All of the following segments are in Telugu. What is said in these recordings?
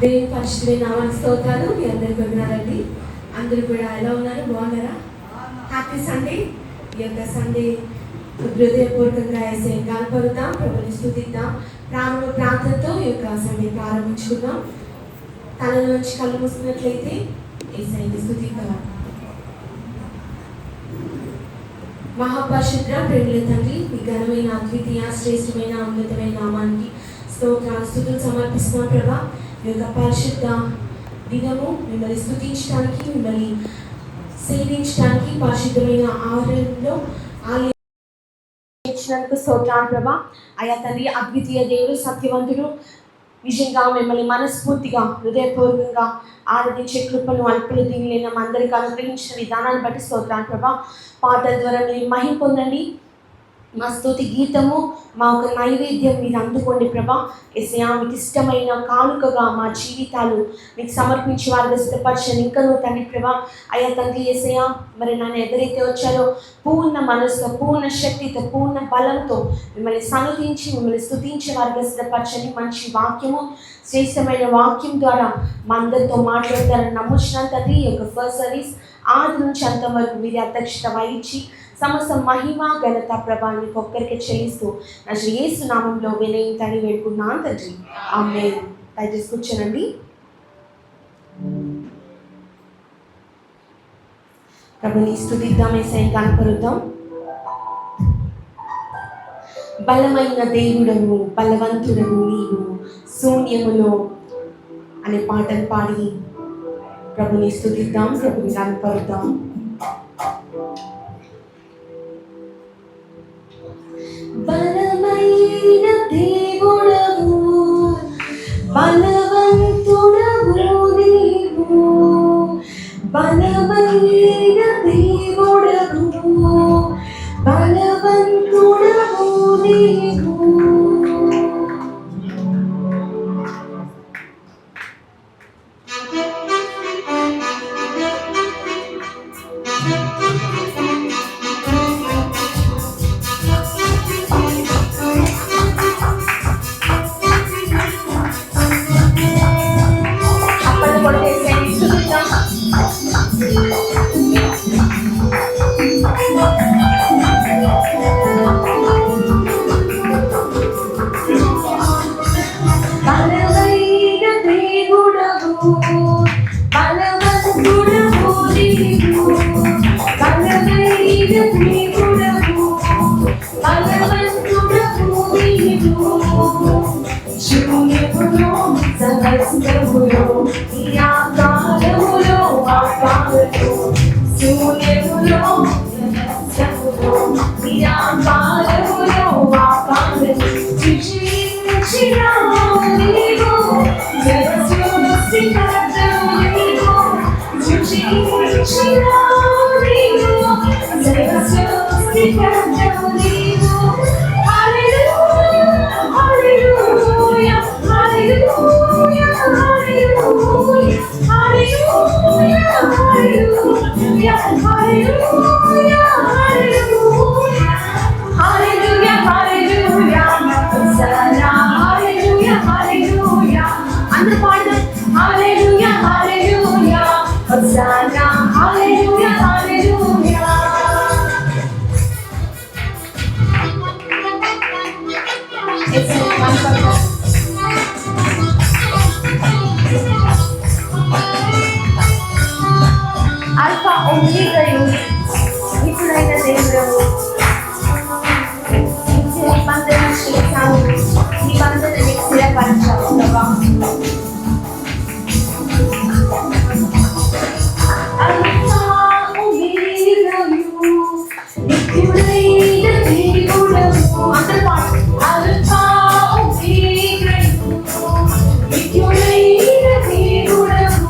దేవుని పరిశుద్ధమైన నామానికి స్తోత్రాలు. మీ అందరికీ వందనాలండి. అందరూ కూడా ఎలా ఉన్నారు? బాగున్నారా? Happy Sunday. ఈ యొక్క సండే హృదయపూర్వకంగా యేసయ్యను కనపరుద్దాం, ప్రభువుని స్తుతిద్దాం. ప్రార్థనతో ఈ యొక్క సండే ప్రారంభించుకుందాం. తనలోంచి కళ్ళు మూసుకున్నట్లయితే యేసయ్యను స్తుతిద్దాం. మహాపరిశుద్ధ ప్రేమల తండ్రి, మీ ఘనమైన అద్వితీయ శ్రేష్టమైన అమృతమైన నామానికి స్తోత్రాలు స్తుతులు సమర్పిస్తున్నాం ప్రభా. మీ యొక్క పరిశుద్ధ దినము మిమ్మల్ని స్తుతించడానికి, మిమ్మల్ని సేవించడానికి పరిశుద్ధమైన ఆలయంలో ఆలయించినందుకు స్తోత్రాలు ప్రభా. అయా తండ్రి, అద్వితీయ దేవుడు, సత్యవంతుడు, నిజంగా మిమ్మల్ని మనస్ఫూర్తిగా హృదయపూర్వకంగా ఆరాధించే కృపను అల్పులు దీనిలైన అందరికీ అనుగ్రహించిన విధానాన్ని బట్టి స్తోత్రాలు ప్రభా. పాటల ద్వారా మీరు మహిమ పొందండి. మా స్తుతి గీతము, మా ఒక నైవేద్యం మీరు అందుకోండి ప్రభా. యేసయ్యా, మీకు ఇష్టమైన కానుకగా మా జీవితాలు మీకు సమర్పించి వారిగా సిద్ధపరచండి. ఇంకనూ తండ్రి ప్రభా, అయ్యా తండ్రి యేసయ్యా, మరి నన్ను ఎదురైతే వచ్చారో పూర్ణ మనసుతో, పూర్ణ శక్తితో, పూర్ణ బలంతో మిమ్మల్ని సన్నుతించి మిమ్మల్ని స్తుతించే వారిగా సిద్ధపరచండి. మంచి వాక్యము, శ్రేష్టమైన వాక్యం ద్వారా మా అందరితో మాట్లాడతారని నమ్ముచున్నాను తండ్రి. ఈ యొక్క ఫస్ట్ సర్వీస్ ఆది నుంచి అంతం వరకు మీరు అధ్యక్షత వహించి సమస్త మహిమ ఘనత ప్రభావం మీకు ఒక్కరికి చెల్లిస్తూ నా యేసు నామంలో వినయింతని వేడుకున్నాను తండ్రి. ఆమేన్. దయచేసి కూర్చోనండి. ప్రభుని స్తుతిద్దాం, యేసయ్యను కనపరుద్దాం. బలమైన దేవుడను, బలవంతుడను నీవు శూన్యములో అనే పాటను పాడి ప్రభుని స్తుతిద్దాం, ప్రభుని కనపరుద్దాం. బలమైన దేవుడవు, బలవంతుడవు నీవు, బలమైన దేవుడవు, బలవంతుడవు నీవు. అల్ఫా ఒమేగాయు ఇప్పుడైన దేవుడవు, నిబంధన చేశావు, నిబంధనని స్థిరపరచావు ప్రభా. అల్ఫా ఒమేగాయు నిత్యుడైన దేవుడవు. అందరూ పాడు. అల్ఫా ఒమేగాయు నిత్యుడైన దేవుడవు,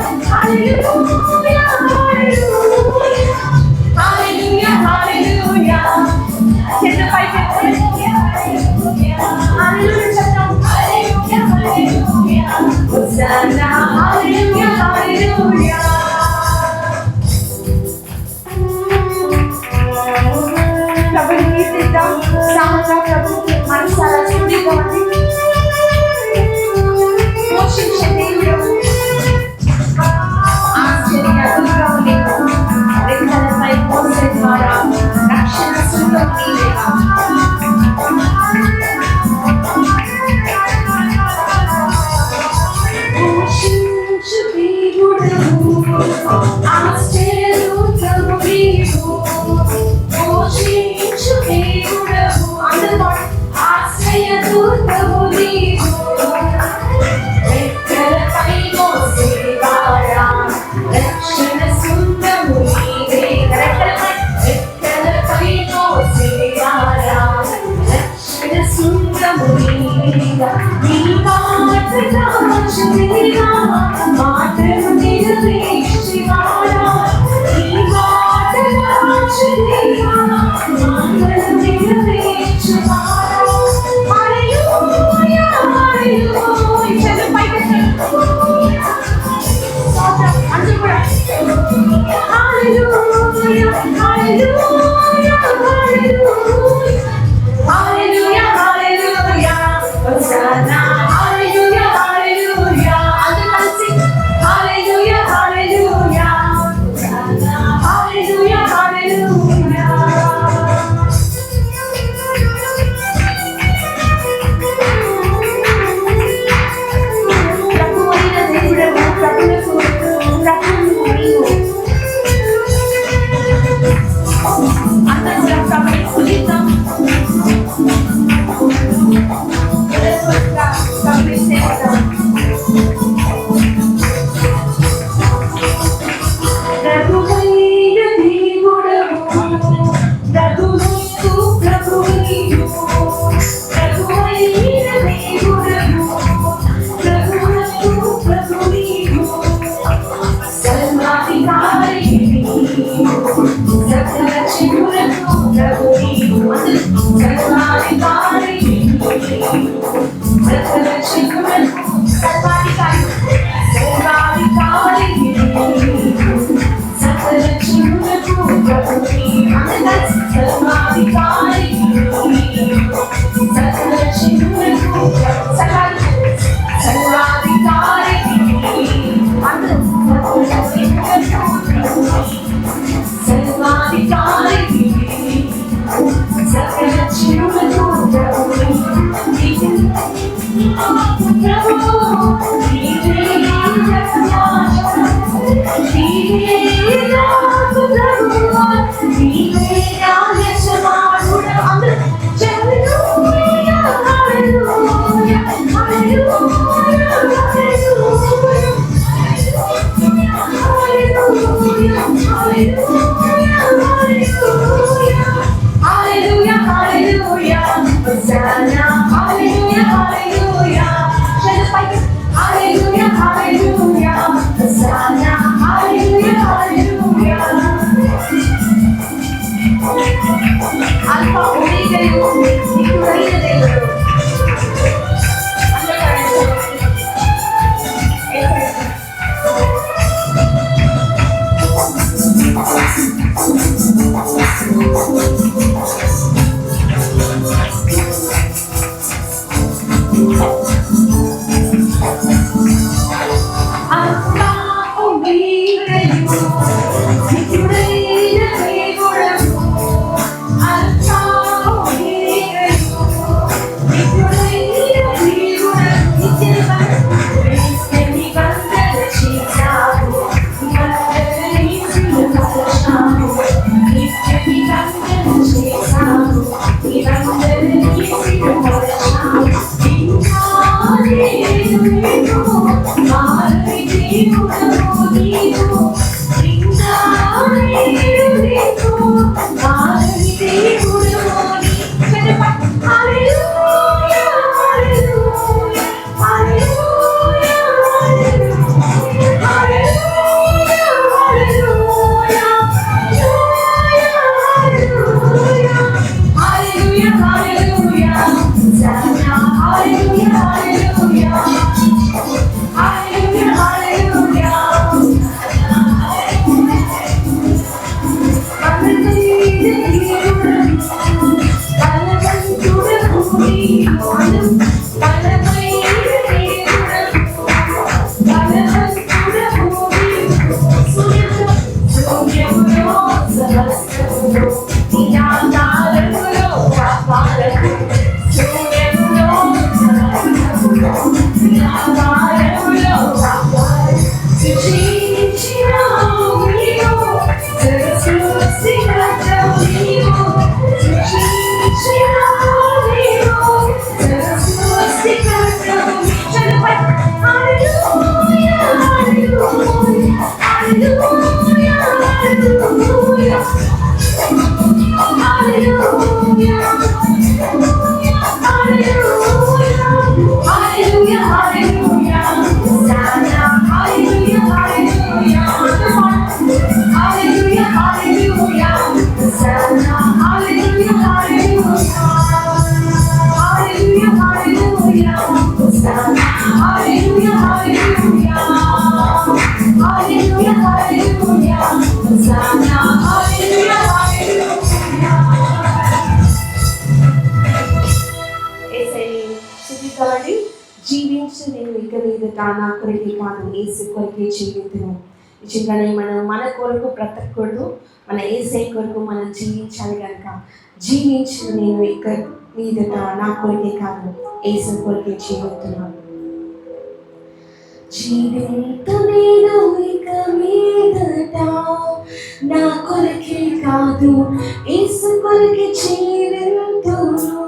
Hallelujah. జీవించి నేను ఇక మీదట నా కొరకే కాదు ఏసు కొరకే జీవితును. నిజంగానే మనం మన కొరకు బ్రతకూడదు, మన ఏసై కొరకు మనం జీవించాలి కనుక జీవించి నేను ఇక మీదట నా కొరకే కాదు ఏసు కొరకే జీవితున్నాను. జీవింతు నేను ఇక మీదట నా కొరకే కాదు ఏసు కొరకే జీవితును.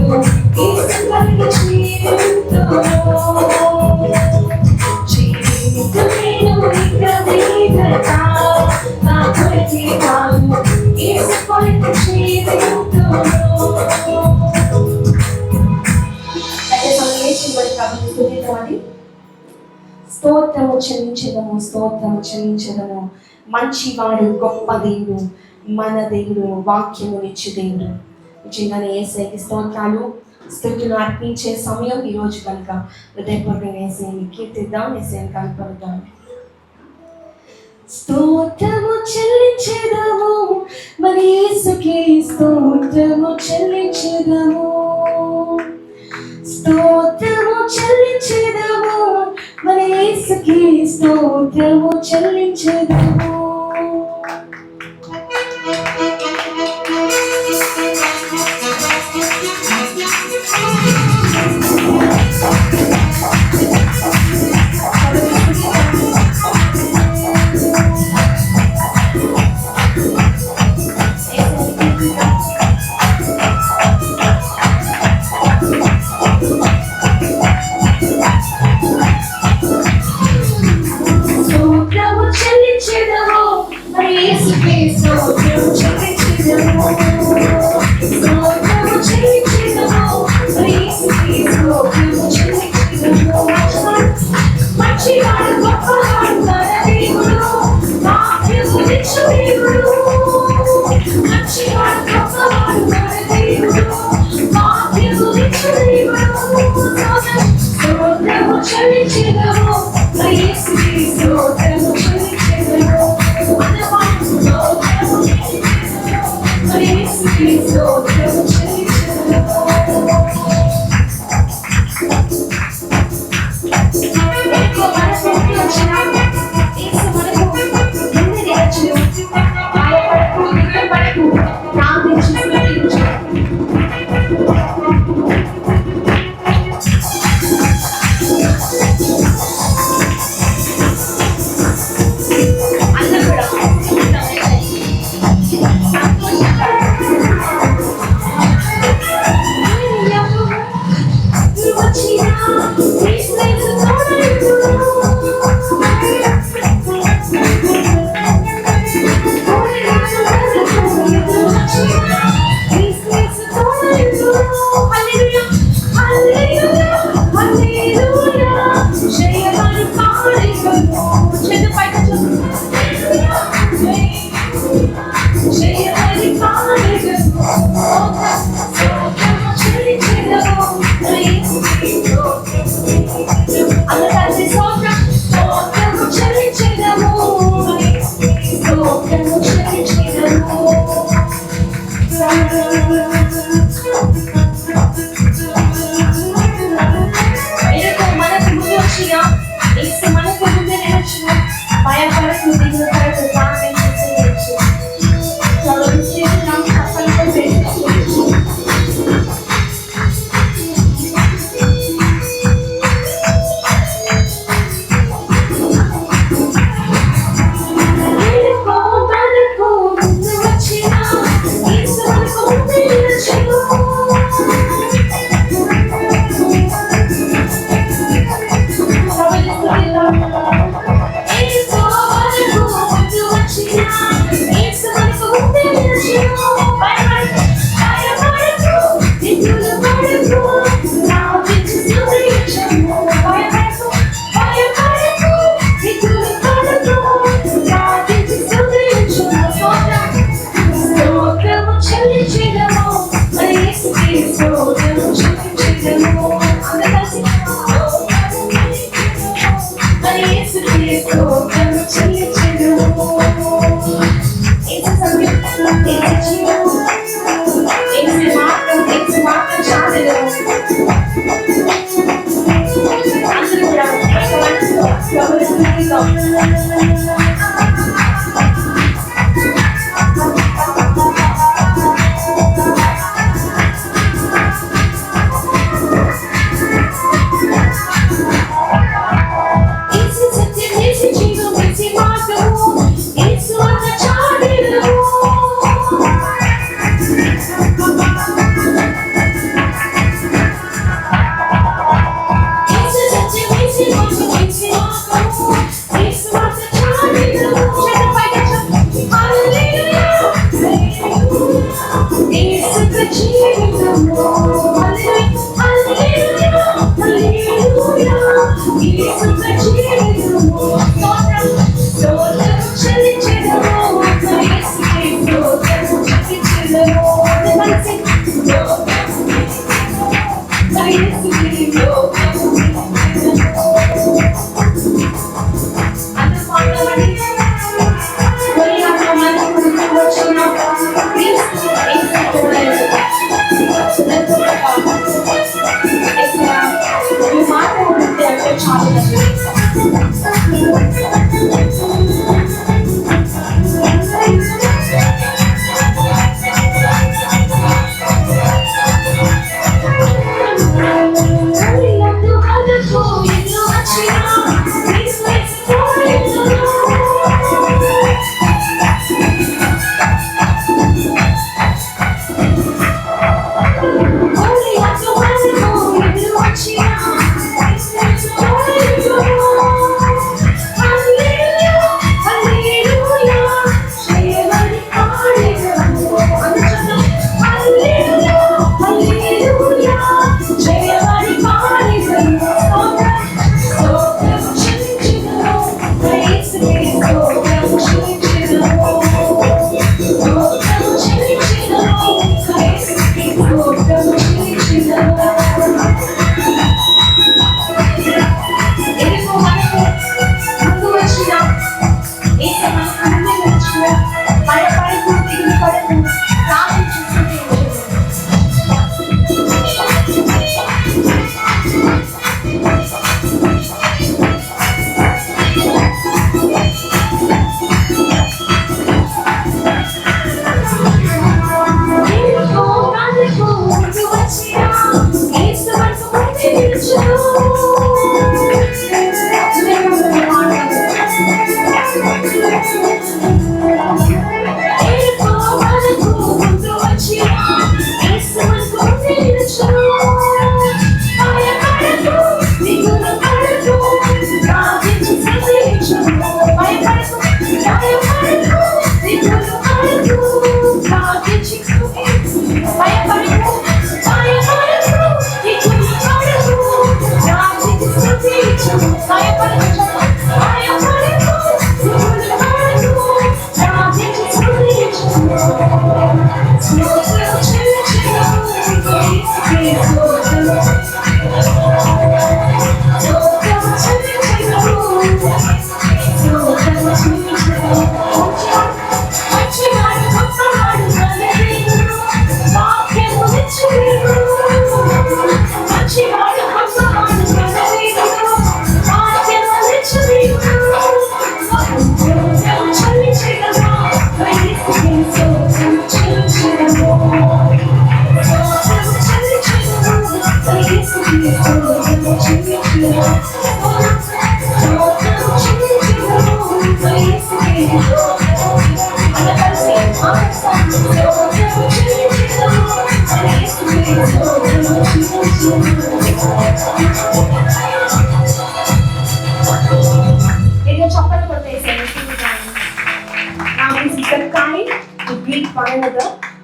యేసుపైకి చేరుతును. జీవితమేను ఇక మీదట నా కొరకే కాదు, యేసుపైకి చేరుతును. స్తోత్రము చెల్లించదము, స్తోత్రము చెల్లించదము. మంచివాడు, గొప్ప దేవుడు, మన దేవుడు, వాక్యమునిచ్చు దేవుడు. నిజంగానే యేసయ్యకి స్తోత్రాలు, స్తుతులు అర్పించే సమయం ఈరోజు కనుక హృదయపూర్వకంగా యేసయ్యని కీర్తిద్దాం, యేసయ్యని కనపడదాం. స్తోత్రము చెల్లించదము, మన యేసుకే స్తోత్రము చెల్లించదము. స్తోత్రము చెల్లించదము, మన యేసుకే స్తోత్రము చెల్లించదము.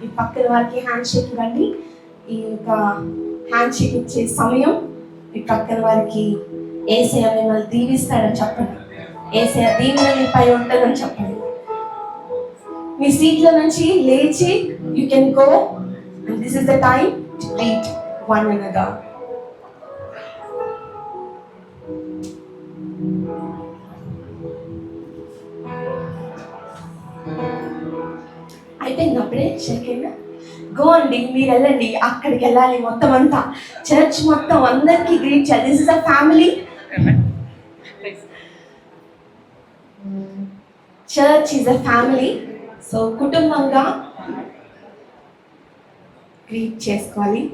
ఈ పక్కన వారికి హ్యాండ్ షేక్ ఇవ్వండి. ఈ యొక్క హ్యాండ్ షేక్ ఇచ్చే సమయం ఈ పక్కన వారికి యేసయ్య మిమ్మల్ని దీవిస్తాడని చెప్పండి. యేసయ్య దీవెన మీపై ఉంటుందని చెప్పండి. మీ సీట్లో నుంచి లేచి you can go and this is the time to greet one another. అయిపోయింది అప్పుడే షేక్. గో అండి, మీరు వెళ్ళండి, అక్కడికి వెళ్ళాలి. మొత్తం అంతా చర్చ్ మొత్తం అందరికి గ్రీట్ చేయాలి. This is a family. Church is a family. So కుటుంబంగా గ్రీట్ చేసుకోవాలి.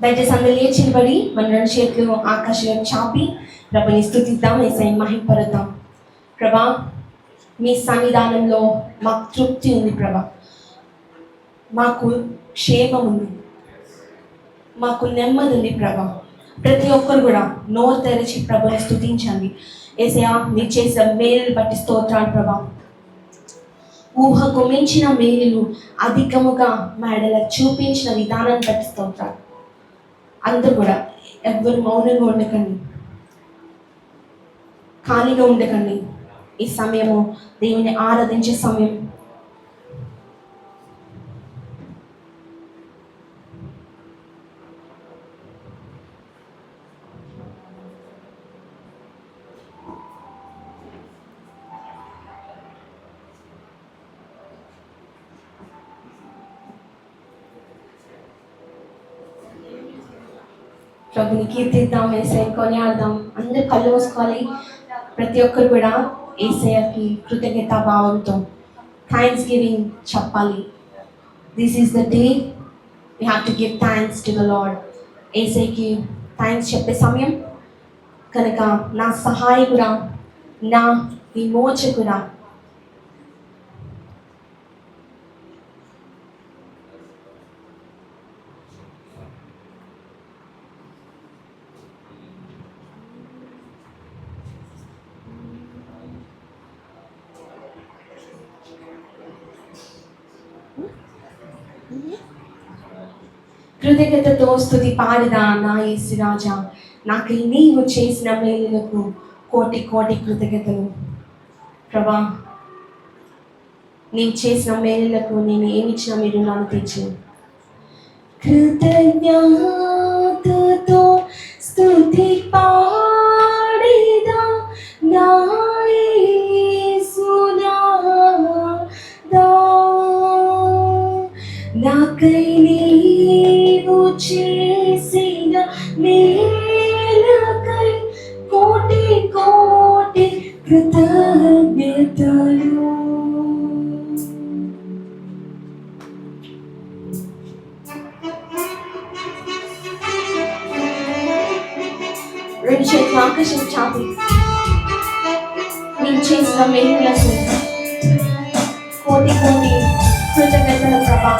దయచేసి అందరూ లేచి నిలబడి మన రెండు చేతులు ఆకాశం చాపి ప్రభుని స్తుతిద్దాం, యేసయ్యని మహిమపరుద్దాం. ప్రభా, మీ సన్నిధానంలో మాకు తృప్తి ఉంది ప్రభా, మాకు క్షేమం ఉంది, మాకు నెమ్మది ఉంది ప్రభా. ప్రతి ఒక్కరు కూడా నోరు తెరిచి ప్రభుని స్తుతించండి. యేసయ్యా, మీరు చేసిన మేలులు బట్టి స్తోత్రాలు ప్రభా. ఊహకు మించిన మేలులు అధికముగా మేడల చూపించిన విధానాన్ని బట్టి స్తోత్రాలు. అందరూ కూడా ఎవ్వరు మౌనంగా ఉండకండి, ఖాళీగా ఉండకండి. ఈ సమయము దేవుని ఆరాధించే సమయం. ప్రభుని కీర్తిద్దాం, యేసయ్య కొనియాడదాం. అందరూ కళ్ళు మూసుకోవాలి. ప్రతి ఒక్కరు కూడా యేసయ్యకి కృతజ్ఞతా భావంతో థ్యాంక్స్ గివింగ్ చెప్పాలి. This is the day we have to give thanks to the lord. యేసయ్యకి థ్యాంక్స్ చెప్పే సమయం కనుక నా సహాయకుడా, నా విమోచకుడా, కృతజ్ఞతతో స్తుతి పాడిదా నా యేసు రాజా, నాకు నీవు చేసిన మేలులకు కోటి కోటి కృతజ్ఞతలు ప్రభా. నీవు చేసిన మేలులకు నేను ఏమిచ్చినా మీరు నన్ను తెచ్చు. కృతజ్ఞతతో స్తుతి పాడిదా నా యేసు రాజా, నాకై నీవు చేసిన మేలుకై కోటి కోటి కృతజ్ఞతలు. రెండు చేతులు ఆకాశం చాపి నేను చేసిన మేలులకు కోటి కోటి కృతజ్ఞతల ప్రభా.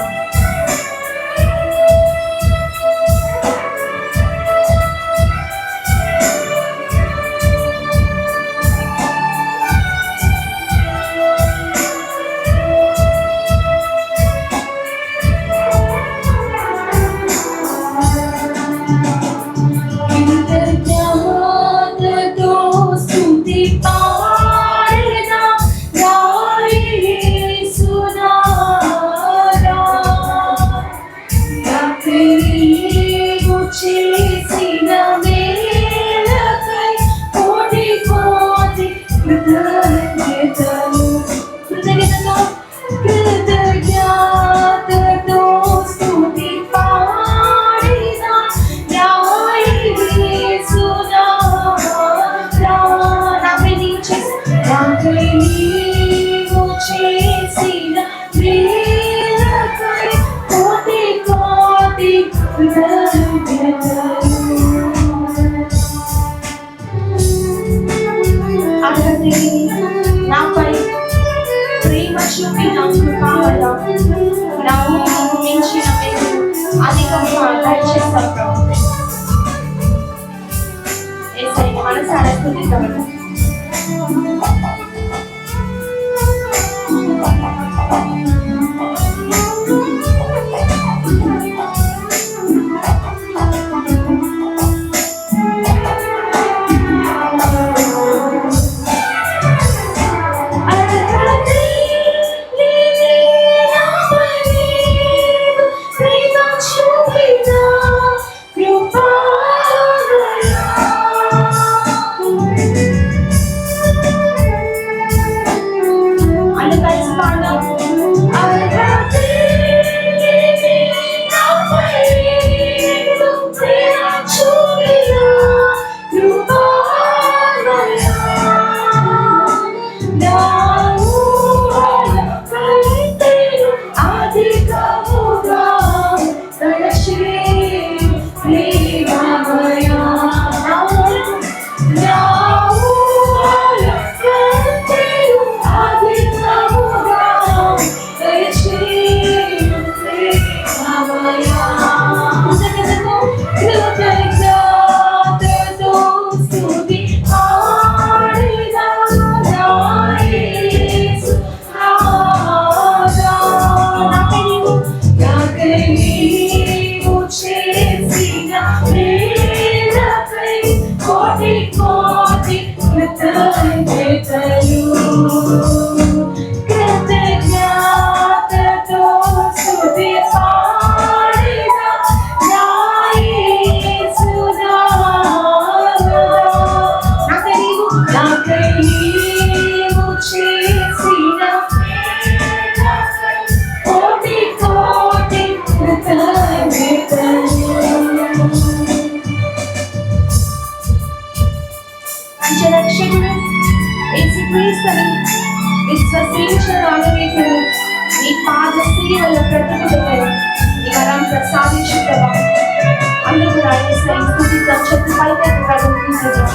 నాపై ప్రేమ చూపి నా కృపావల నా ఊహకు మించిన మేలు అధికంగా దయచేస్తాను ప్రభు. యేసయ్య మనసారా స్తుతిద్దాం. అవినీతులు నీ పాద సేవల బ్రతుకులపై నీ వరం ప్రసాదించు ప్రభా. అందుకు రాయేసై స్తుతిద్దాం, చెప్పు పైకి ప్రభు తీసేద్దాం.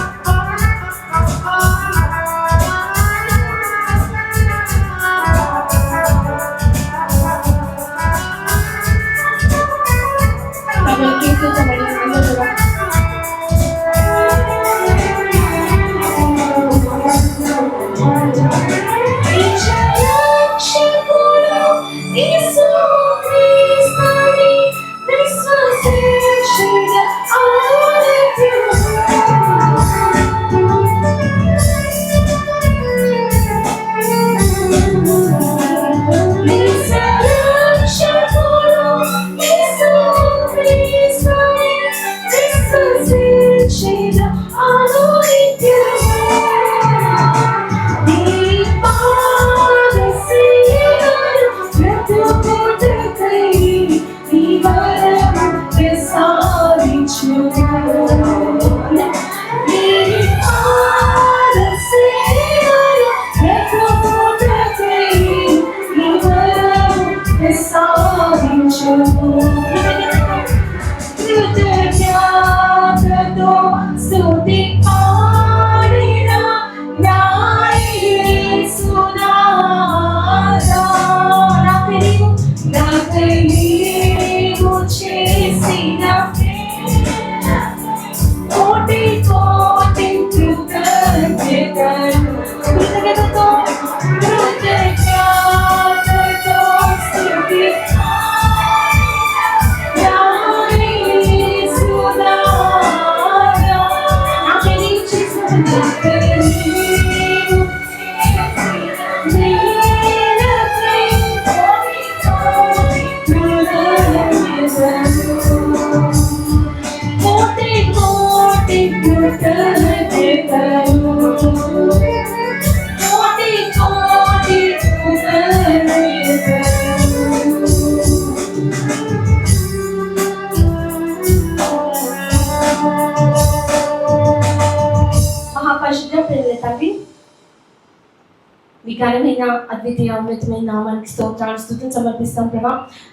ఘనమైన అద్వితీయ ఉన్నతమైన నామానికి స్తోత్రాలు స్తుతులు సమర్పిస్తాం ప్రభా.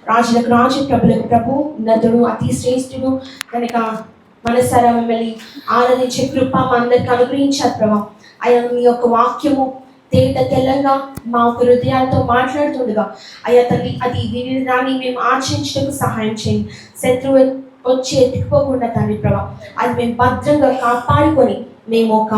రాజులకు రాజు, ప్రభులకు ప్రభు, ఉన్నతుడు, అతి శ్రేష్ఠుడు కనుక మనసారా మిమ్మల్ని ఆరాధించే కృప మా అందరికి అనుగ్రహించారు ప్రభా. అయ్యా మీ యొక్క వాక్యము తేట తెల్లంగా మా యొక్క హృదయాలతో మాట్లాడుతుండగా అయ్యా తల్లి అది వినడాన్ని మేము ఆచరించడానికి సహాయం చేయండి. శత్రువు వచ్చి ఎత్తుకుపోకుండా తండ్రి ప్రభా అది మేము భద్రంగా కాపాడుకొని మేము ఒక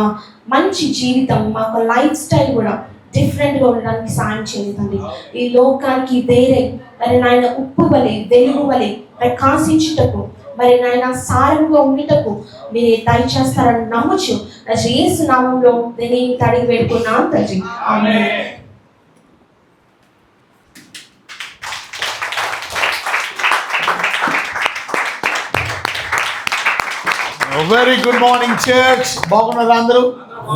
మంచి జీవితం, మా యొక్క లైఫ్ స్టైల్ కూడా డిఫరెంట్గా ఉండడానికి సాయం చేయండి తండ్రి. ఈ లోకానికి వేరే మరి నాయన ఉప్పు వలె వెలుగు వలె ప్రకాశించుటకు మరి నాయన సారంగా ఉండటకు మీరే దయచేస్తారని నమ్ముచు యేసు నామంలో నేను తడిగి పెడుతున్నాను తండ్రి. ఆమేన్. Very good morning, church. బాగున్నారా అందరూ?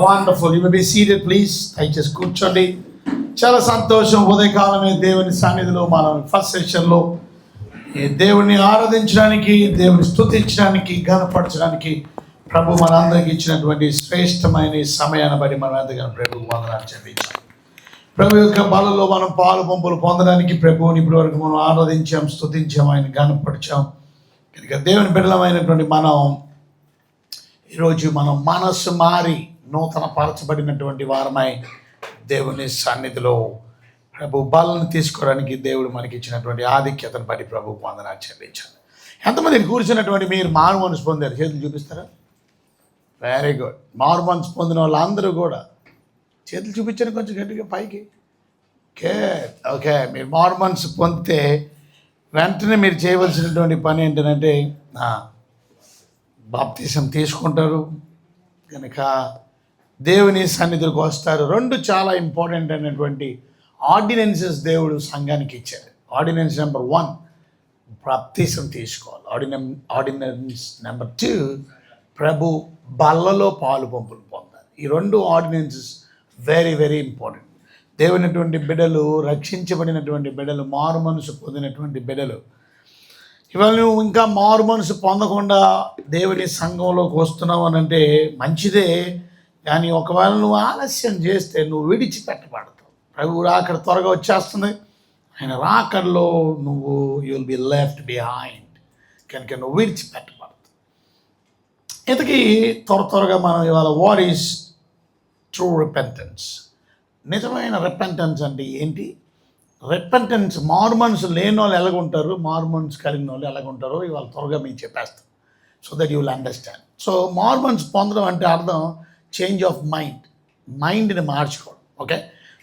Wonderful. You may be seated please. దయచేసి కూర్చోండి. చాలా సంతోషం. ఉదయకాలమే దేవుని సన్నిధిలో మనం ఫస్ట్ సెషన్లో దేవుని ఆరాధించడానికి, దేవుని స్తుతించడానికి, ఘనపరచడానికి ప్రభు మనందరికి ఇచ్చినటువంటి శ్రేష్టమైన సమయాన్ని బట్టి మనం ఎంతగానో ప్రభువు వందనాలు చెల్లించాం. ప్రభు యొక్క బలలో మనం పాలు పంపులు పొందడానికి ప్రభువుని ఇప్పటి వరకు మనం ఆరాధించాం, స్తుతించాం, ఆయన ఘనపరిచాం. కనుక దేవుని బిడ్డలమైనటువంటి మనం ఈరోజు మనం మనస్సు మారి నూతన పరచబడినటువంటి వారమై దేవుని సన్నిధిలో ప్రభు బలను తీసుకోవడానికి దేవుడు మనకి ఇచ్చినటువంటి ఆధిక్యతను బట్టి ప్రభుకు వందనాలు చెల్లించాలి. ఎంతమంది కూర్చున్నటువంటి మీరు మారు మనసు పొందారు? చేతులు చూపిస్తారా? Very good. మారు మనసు పొందిన వాళ్ళందరూ కూడా చేతులు చూపించారు కొంచెం గట్టిగా పైకి. ఓకే. మీరు మారు మనసు పొందితే వెంటనే మీరు చేయవలసినటువంటి పని ఏంటంటే బాప్తిసం తీసుకుంటారు, కనుక దేవుని సన్నిధికి వస్తారు. రెండు చాలా ఇంపార్టెంట్ అయినటువంటి ఆర్డినెన్సెస్ దేవుడు సంఘానికి ఇచ్చారు. ఆర్డినెన్స్ నెంబర్ 1 బాప్తిసం తీసుకోవాలి. ఆర్డినెన్స్ నెంబర్ 2 ప్రభు బల్లలో పాలు పంపులు పొందాలి. ఈ రెండు ఆర్డినెన్సెస్ వెరీ వెరీ ఇంపార్టెంట్. దేవునటువంటి బిడ్డలు, రక్షించబడినటువంటి బిడ్డలు, మారు మనసు పొందినటువంటి బిడ్డలు, ఇవాళ నువ్వు ఇంకా మారు మనసు పొందకుండా దేవుని సంఘంలోకి వస్తున్నావు అని అంటే మంచిదే, కానీ ఒకవేళ నువ్వు ఆలస్యం చేస్తే నువ్వు విడిచిపెట్టబడతావు. ప్రభు రాకడ త్వరగా వచ్చేస్తుంది. ఆయన రాకడలో నువ్వు you will be left behind, కనుక నువ్వు విడిచిపెట్టబడదు. ఇంతకీ త్వరగా మనం ఇవాళ వాట్ ఈస్ ట్రూ రిపెంటెన్స్? నిజమైన రిపెంటెన్స్ అంటే ఏంటి? రిపెంటెన్స్ మార్మన్స్ లేని వాళ్ళు ఎలాగుంటారు, మార్మన్స్ కలిగిన వాళ్ళు ఎలాగుంటారో ఇవాళ త్వరగా మీకు చెప్పేస్తాను, so that you will understand. So Mormons పొందడం అంటే అర్థం చేంజ్ ఆఫ్ మైండ్ని మార్చుకోవడం. ఓకే,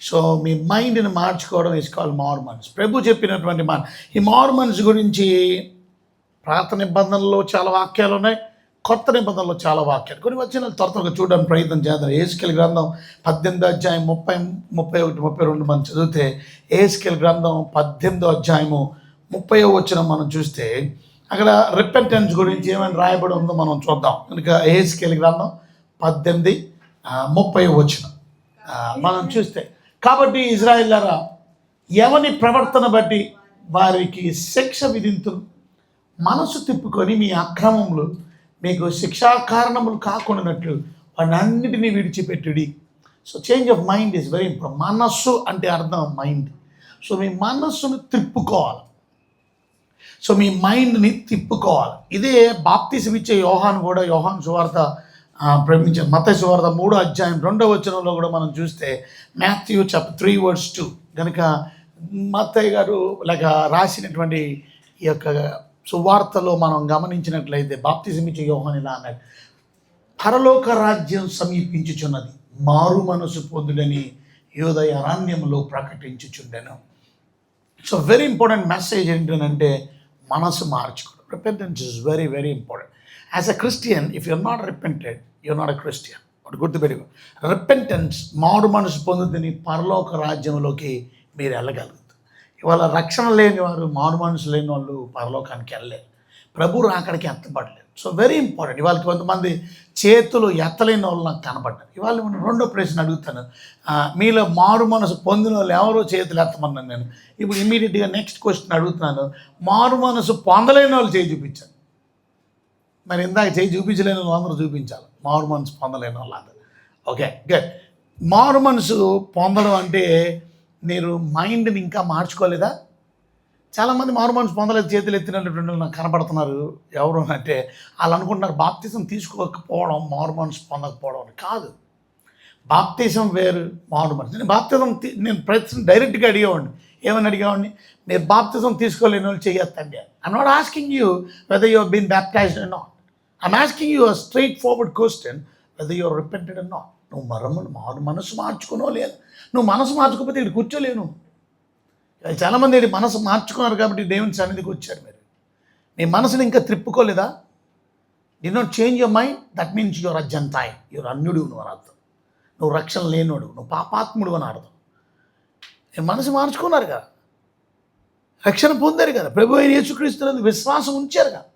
సో మీ మైండ్ని మార్చుకోవడం ఇస్ కాల్డ్ మార్మన్స్. ప్రభు చెప్పినటువంటి ఈ మార్మన్స్ గురించి పాత నిబంధనలో చాలా వాక్యాలు ఉన్నాయి, కొత్త నిబంధనలో చాలా వాక్యాలు. కొన్ని వచనాలు త్వరగా చూడడానికి ప్రయత్నం చేద్దాం. యెహెజ్కేలు గ్రంథం 18వ అధ్యాయం 30, 31, 32 మనం చదివితే, యెహెజ్కేలు గ్రంథం 18వ అధ్యాయము 30వ వచనం మనం చూస్తే అక్కడ రిపెంటెన్స్ గురించి ఏమైనా రాయబడి ఉందో మనం చూద్దాం. కనుక యెహెజ్కేలు గ్రంథం 18, 30వ వచనం మనం చూస్తే, కాబట్టి ఇశ్రాయేలులారా, ఎవని ప్రవర్తన బట్టి వారికి శిక్ష విధింతును, మనసు తిప్పుకొని మీ అక్రమములు మీకు శిక్షా కారణములు కాకుండానట్లు వాడిని అన్నిటినీ విడిచిపెట్టుడి. So change of mind is very important. మనస్సు అంటే అర్థం మైండ్. సో మీ మనస్సును తిప్పుకోవాలి, సో మీ మైండ్ని తిప్పుకోవాలి. ఇదే బాప్తిసం ఇచ్చే యోహాను కూడా, యోహాను సువార్త ప్రేమించారు, మత్తయి సువార్త 3వ అధ్యాయం 2వ వచనంలో కూడా మనం చూస్తే, మాథ్యూ చాప్టర్ 3:2 కనుక మత్తయి గారు లేక రాసినటువంటి ఈ యొక్క సువార్తలో మనం గమనించినట్లయితే బాప్తిసం ఇచ్చే యోహాను ఇలా అన్నాడు, పరలోక రాజ్యం సమీపించుచున్నది, మారు మనసు పొందుడని యోదయ అరణ్యంలో ప్రకటించుచుండెను. సో వెరీ ఇంపార్టెంట్ మెసేజ్ ఏంటంటే మనసు మార్చుకోవడం. Repentance is very very important. As a Christian, if you're not repented, you're not a Christian. ఒకటి గుర్తుపెట్టుకో, రిపెంటెన్స్ మారు మనసు పొందుతుని పరలోక రాజ్యంలోకి మీరు వెళ్ళగలుగుతారు. ఇవాళ రక్షణ లేని వారు, మారు మనసు లేని వాళ్ళు పరలోకానికి వెళ్ళలేరు, ప్రభు రాకడికి ఎత్తబడలేరు. So very important. ఇవాళ కొంతమంది చేతులు ఎత్తలేని వాళ్ళు నాకు కనబడ్డారు. ఇవాళ నేను రెండో ప్రశ్న అడుగుతాను, మీలో మారు మనసు పొందిన వాళ్ళు ఎవరో చేతులు ఎత్తమన్నాను నేను. ఇప్పుడు ఇమీడియట్గా నెక్స్ట్ క్వశ్చన్ అడుగుతున్నాను, మారు మనసు పొందలేని వాళ్ళు చేయి చూపించాను. మరి ఇందాక చేయి చూపించలేని వాళ్ళు అందరూ చూపించాలి, మారు మనసు పొందలేని వాళ్ళు అందరూ. Okay good. మారు మనసు పొందడం అంటే మీరు మైండ్ని ఇంకా మార్చుకోలేదా? చాలామంది మారు మనసు పొందలేదు, చేతులు ఎత్తినటువంటి నాకు కనబడుతున్నారు. ఎవరు అంటే వాళ్ళు అనుకుంటున్నారు బాప్తిజం తీసుకోకపోవడం మారు మనసు పొందకపోవడం అని. కాదు, బాప్తిజం వేరు, మారు మనసు. నేను బాప్తిజం నేను ప్రతి డైరెక్ట్గా అడిగేవాడిని. ఏమని అడిగేవాడిని? మీరు బాప్తిజం తీసుకోలేని వాళ్ళు చేయొద్దండి. I'm not asking you whether you have been baptised or not. I'm asking you a straightforward question, whether you are repented or not. నువ్వు మారు మనసు మార్చుకునో లేదు. నువ్వు మనసు మార్చుకోకపోతే ఇక్కడ కూర్చోలేను. చాలామంది ఇది మనసు మార్చుకున్నారు కాబట్టి దేవుని సన్నిధికి వచ్చారు. మీరు నీ మనసుని ఇంకా త్రిప్పుకోలేదా? Did not change your mind, that means your a gentile, your అన్యుడు నువ్వు అని అర్థం. నువ్వు రక్షణ లేనోడు, నువ్వు పాపాత్ముడు అని అర్థం. నేను మనసు మార్చుకున్నారు కదా, రక్షణ పొందారు కదా, ప్రభు అయిన యేసుక్రీస్తునందు విశ్వాసం ఉంచారు కదా.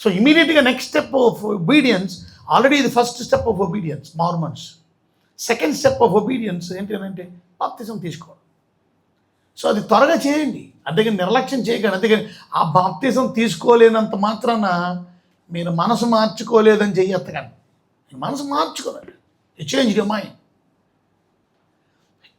సో ఇమీడియట్గా next step of obedience, already ఇది ఫస్ట్ స్టెప్ ఆఫ్ ఒబీడియన్స్ మారు మనసు. సెకండ్ స్టెప్ ఆఫ్ ఒబీడియన్స్ ఏంటంటే బాప్తిజం తీసుకోవడం. సో అది త్వరగా చేయండి, అంతేగాని నిర్లక్ష్యం చేయకండి. అంతేగాని ఆ బాప్తిజం తీసుకోలేనంత మాత్రాన మీరు మనసు మార్చుకోలేదని చెయ్యొత్తకండి. మనసు మార్చుకోనండి, చేంజ్ యువర్ మైండ్.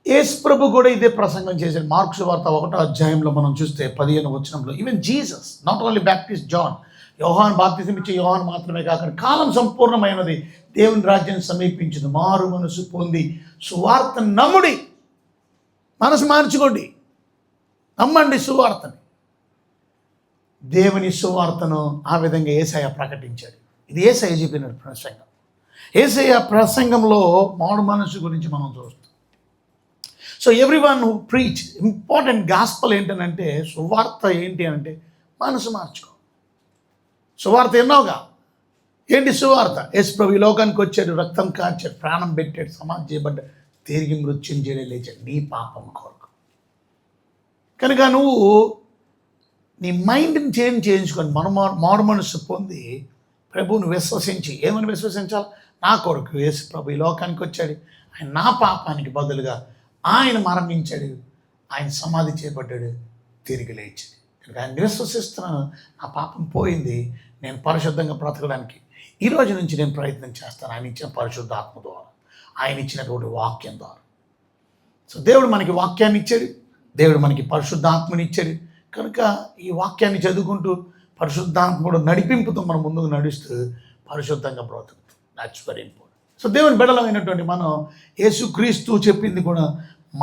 యేసు ప్రభు కూడా ఇదే ప్రసంగం చేశాడు. మార్కు సువార్త 1వ అధ్యాయంలో మనం చూస్తే 15వ వచనంలో, even Jesus, not only Baptist John, యోహాను బాప్తిజం ఇచ్చే యోహాను మాత్రమే కాకుండా కాలం సంపూర్ణమైనది, దేవుని రాజ్యం సమీపించింది, మారు మనసు పొంది సువార్త నమ్ముడి. మనసు మార్చుకోండి, నమ్మండి సువార్తని. దేవుని సువార్తను ఆ విధంగా యేసయ్య ప్రకటించాడు. ఇది యేసయ్య చెప్పిన ప్రసంగం. యేసయ్య ప్రసంగంలో మారు మనసు గురించి మనం చూస్తాం. So everyone who preach important gospel ఏంటంటే, సువార్త ఏంటి అంటే మనసు మార్చుకో. సువార్త ఎన్నోగా ఏంటి సువార్త? యేసు ప్రభు ఈ లోకానికి వచ్చాడు, రక్తం కార్చాడు, ప్రాణం పెట్టాడు, సమాధి చేయబడ్డాడు, తిరిగి మృత్యుంజయుడే లేచాడు నీ పాపం కొరకు. కనుక నువ్వు నీ మైండ్ని చేయించుకొని మారు మనసు పొంది ప్రభువును విశ్వసించి, ఏమని విశ్వసించాలి? నా కొరకు యేసు ప్రభు ఈ లోకానికి వచ్చాడు, ఆయన నా పాపానికి బదులుగా ఆయన మరణించాడు, ఆయన సమాధి చేయబడ్డాడు, తిరిగి లేచాడు. కనుక ఆయన విశ్వసిస్తున్నాను, నా పాపం పోయింది, నేను పరిశుద్ధంగా బ్రతకడానికి ఈ రోజు నుంచి నేను ప్రయత్నం చేస్తాను. ఆయన ఇచ్చిన పరిశుద్ధ ఆత్మ ద్వారా, ఆయన ఇచ్చినటువంటి వాక్యం ద్వారా. సో దేవుడు మనకి వాక్యాన్ని ఇచ్చాడు, దేవుడు మనకి పరిశుద్ధాత్మని ఇచ్చాడు. కనుక ఈ వాక్యాన్ని చదువుకుంటూ పరిశుద్ధాత్ముడు నడిపింపుతో మనం ముందుకు నడుస్తూ పరిశుద్ధంగా బ్రతుకుతాం. That's very important. సో దేవుని బిడ్డలమైనటువంటి మనం యేసుక్రీస్తు చెప్పింది కూడా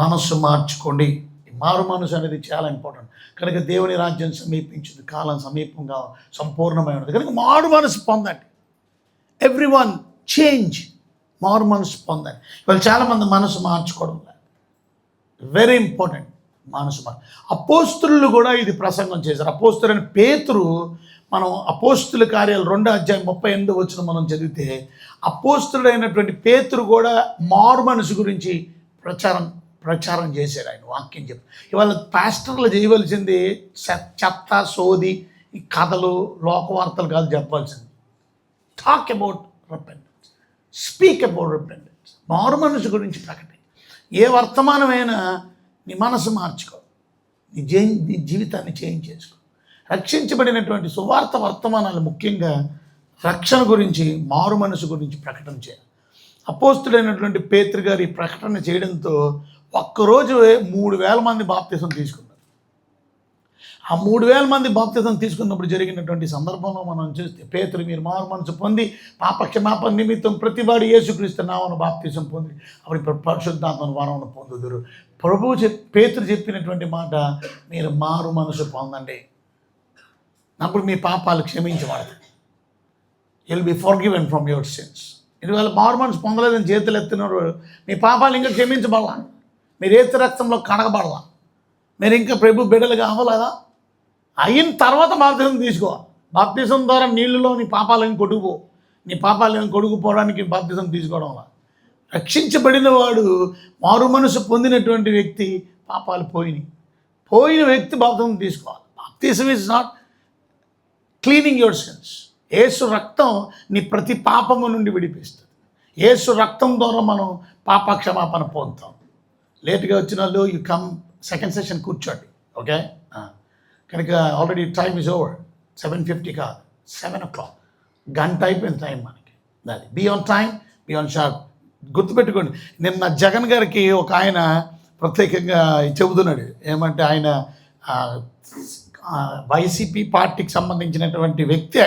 మనస్సు మార్చుకోండి. మారు మనసు అనేది చాలా ఇంపార్టెంట్. కనుక దేవుని రాజ్యం సమీపించింది, కాలం సమీపంగా సంపూర్ణమై ఉన్నది. కనుక మారు మనసు పొందండి. ఎవ్రీ వన్ చేంజ్, మారు మనసు పొందండి. ఇవాళ చాలామంది మనసు మార్చుకోవడం లేదు. వెరీ ఇంపార్టెంట్ మనసు అపోస్తులు కూడా ఇది ప్రసంగం చేశారు. అపోస్తులైన పేతురు, మనం అపోస్తుల కార్యాలు 2:38 మనం చదివితే అపోస్తుడైనటువంటి పేతురు కూడా మారు మనసు గురించి ప్రచారం చేశారు. ఆయన వాక్యం చెప్పి ఇవాళ పాస్టర్లు చేయవలసింది చెత్త సోది ఈ కథలు లోకవార్తలు కాదు చెప్పాల్సింది. Talk about repentance, speak about repentance. మారు మనసు గురించి ప్రకటి. ఏ వర్తమానమైనా నీ మనసు మార్చుకో, నీ జీవితాన్ని చేంజ్ చేసుకో. రక్షించబడినటువంటి సువార్త వర్తమానాలు ముఖ్యంగా రక్షణ గురించి, మారు మనసు గురించి ప్రకటన చేయాలి. అపోస్తుడైనటువంటి పేతురు గారు ఈ ప్రకటన చేయడంతో ఒక్కరోజు 3,000 మంది బాప్తిసం తీసుకున్నారు. ఆ 3,000 మంది బాప్తిసం తీసుకున్నప్పుడు జరిగినటువంటి సందర్భంలో మనం చూస్తే, పేతురు మీరు మారు మనసు పొంది పాపక్షమాపణ నిమిత్తం ప్రతివాడు యేసుక్రీస్తు నామమున బాప్తిసం పొంది అప్పుడు పరిశుద్ధాత్మను వరమును పొందుదురు. పేతురు చెప్పినటువంటి మాట, మీరు మారు మనసు పొందండి, అప్పుడు మీ పాపాలు క్షమించబడతాయి. Will be forgiven from your sins. ఇవాళ మారు మనసు పొందలేదని చేతులు ఎత్తినారు, మీ పాపాలు ఇంకా క్షమించబడాల, మీరు ఏతు రక్తంలో కడగబడాల, మీరు ఇంకా ప్రభు బిడ్డలుగా అవ్వలేదా? అయిన తర్వాత బాప్తిసం తీసుకోవాలి. బాప్తిసం ద్వారా నీళ్ళలో నీ పాపాలను కొడుకుపో, నీ పాపాలను కొడుకుపోవడానికి బాప్తిసం తీసుకోవడం వల్ల రక్షించబడిన వాడు, మారు మనసు పొందినటువంటి వ్యక్తి పాపాలు పోయిన వ్యక్తి బాప్తిసం తీసుకోవాలి. బాప్తిసం is not cleaning your sins. యేసు రక్తం నీ ప్రతి పాపము నుండి విడిపిస్తుంది. యేసు రక్తం ద్వారా మనం పాపక్షమాపణ పొందుతాం. లేట్గా వచ్చిన వాళ్ళు యూ కమ్ సెకండ్ సెషన్ కూర్చోండి, ఓకే? కనుక ఆల్రెడీ టైమ్ ఇస్ ఓవర్. 7:50 కాదు, 7 o'clock. గంట అయిపోయింది టైం మనకి. అది be on time, be on sharp. గుర్తుపెట్టుకోండి, నిన్న జగన్ గారికి ఒక ఆయన ప్రత్యేకంగా చెబుతున్నాడు. ఏమంటే ఆయన వైసీపీ పార్టీకి సంబంధించినటువంటి వ్యక్తి.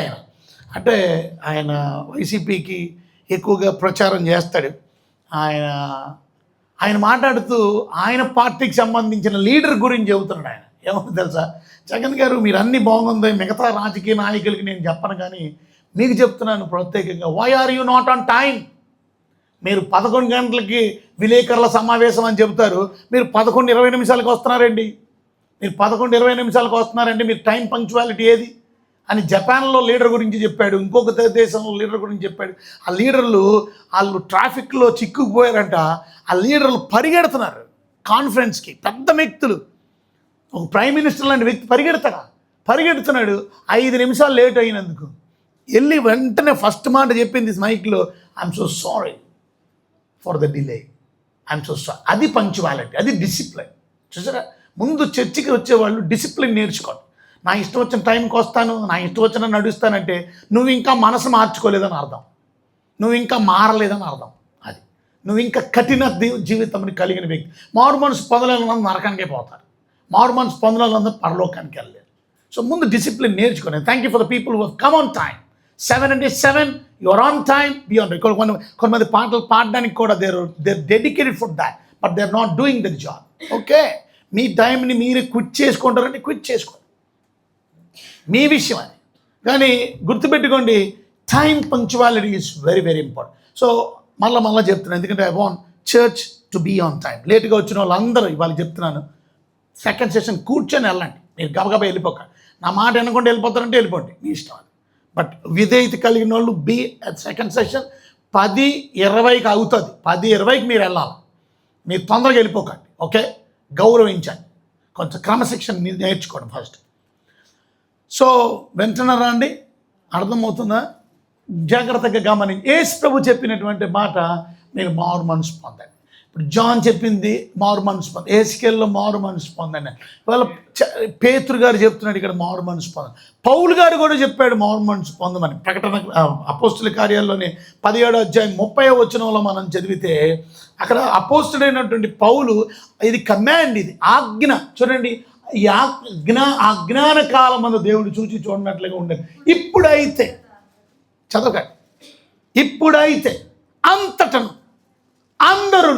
ఆయన వైసీపీకి ఎక్కువగా ప్రచారం చేస్తాడు. ఆయన మాట్లాడుతూ ఆయన పార్టీకి సంబంధించిన లీడర్ గురించి చెబుతున్నాడు. ఆయన ఏమో తెలుసా, జగన్ గారు మీరు అన్నీ బాగుంది, మిగతా రాజకీయ నాయకులకి నేను చెప్పను, కానీ మీకు చెప్తున్నాను ప్రత్యేకంగా, why are you not on time? మీరు 11 గంటలకి విలేకరుల సమావేశం అని చెబుతారు, మీరు 11:20 వస్తున్నారండి. మీరు 11:20 వస్తున్నారండి, మీరు టైం పంక్చువాలిటీ ఏది అని జపాన్లో లీడర్ గురించి చెప్పాడు, ఇంకొక దేశంలో లీడర్ గురించి చెప్పాడు. ఆ లీడర్లు వాళ్ళు ట్రాఫిక్లో చిక్కుకుపోయారంట. ఆ లీడర్లు పరిగెడుతున్నారు కాన్ఫరెన్స్కి. పెద్ద వ్యక్తులు, ఒక ప్రైమ్ మినిస్టర్ లాంటి వ్యక్తి పరిగెడుతున్నాడు. 5 నిమిషాలు లేట్ అయినందుకు వెళ్ళి వెంటనే ఫస్ట్ మాట చెప్పింది మైక్లో, I'm so sorry for the delay, I'm so sorry. అది పంక్చువాలిటీ, అది డిసిప్లిన్. చూసారా, ముందు చర్చికి వచ్చేవాళ్ళు డిసిప్లిన్ నేర్చుకోండి. నా ఇష్టం వచ్చిన టైంకి వస్తాను, నా ఇష్టం వచ్చిన నడుస్తానంటే నువ్వు ఇంకా మనసు మార్చుకోలేదని అర్థం, నువ్వు ఇంకా మారలేదని అర్థం. అది నువ్వు ఇంకా కఠిన జీవితంని కలిగిన వ్యక్తి. మారు మనసు పొందలేని నరకానికే పోతారు, మారు మనసు పొందలేని పరలోకానికి వెళ్ళలేదు. సో ముందు డిసిప్లిన్ నేర్చుకోండి. Thank you for the people who come on time. 7 అంటే 7, you are on time, beyond. కొంతమంది పాటలు పాడడానికి కూడా there dedicated for that, but they are not doing that job. Okay, మీ టైంని మీరే క్విట్ చేసుకుంటారంటే క్విట్ చేసుకోండి, మీ విషయం అది. కానీ గుర్తుపెట్టుకోండి, time punctuality is very very important. So మళ్ళీ చెప్తున్నాను, ఎందుకంటే I want church to be on time. లేట్గా వచ్చిన వాళ్ళందరూ ఇవాళ చెప్తున్నాను, సెకండ్ సెషన్ కూర్చొని వెళ్ళండి. మీరు గబగబా వెళ్ళిపోకండి. నా మాట వినకుండా వెళ్ళిపోతారంటే వెళ్ళిపోండి, మీ ఇష్టం అది. బట్ విధేయత కలిగిన వాళ్ళు బీ అట్ సెకండ్ సెషన్ 10:20 అవుతుంది. 10:20 మీరు వెళ్ళాలి. మీరు తొందరగా వెళ్ళిపోకండి, ఓకే? గౌరవించండి, కొంచెం క్రమశిక్షణ నేర్చుకోండి ఫస్ట్. సో వింటున్నారా అండి? అర్థమవుతుందా? జాగ్రత్తగా గమనించి యేసు ప్రభు చెప్పినటువంటి మాట, మీరు మారు మనసు పొందండి. ఇప్పుడు జాన్ చెప్పింది మారు మనసు పొంది, ఏస్కేల్లో మారు మనసు పొందండి. ఇవాళ పేతురు గారు చెప్తున్నాడు ఇక్కడ మారు మనసు పొందండి. పౌలు గారు కూడా చెప్పాడు మారు మనసు పొందమని. ప్రకటన అపోస్తుల కార్యాల్లోని 17వ అధ్యాయం 30వ వచనంలో మనం చదివితే అక్కడ అపోస్తుడైనటువంటి పౌలు ఇది కమాండ్, ఇది ఆజ్ఞ. చూడండి, ఈ అజ్ఞాన కాలం అందు దేవుడు చూసి చూడనట్లుగా ఉండేది. ఇప్పుడైతే చదవకండి, ఇప్పుడైతే అంతటను అందరూ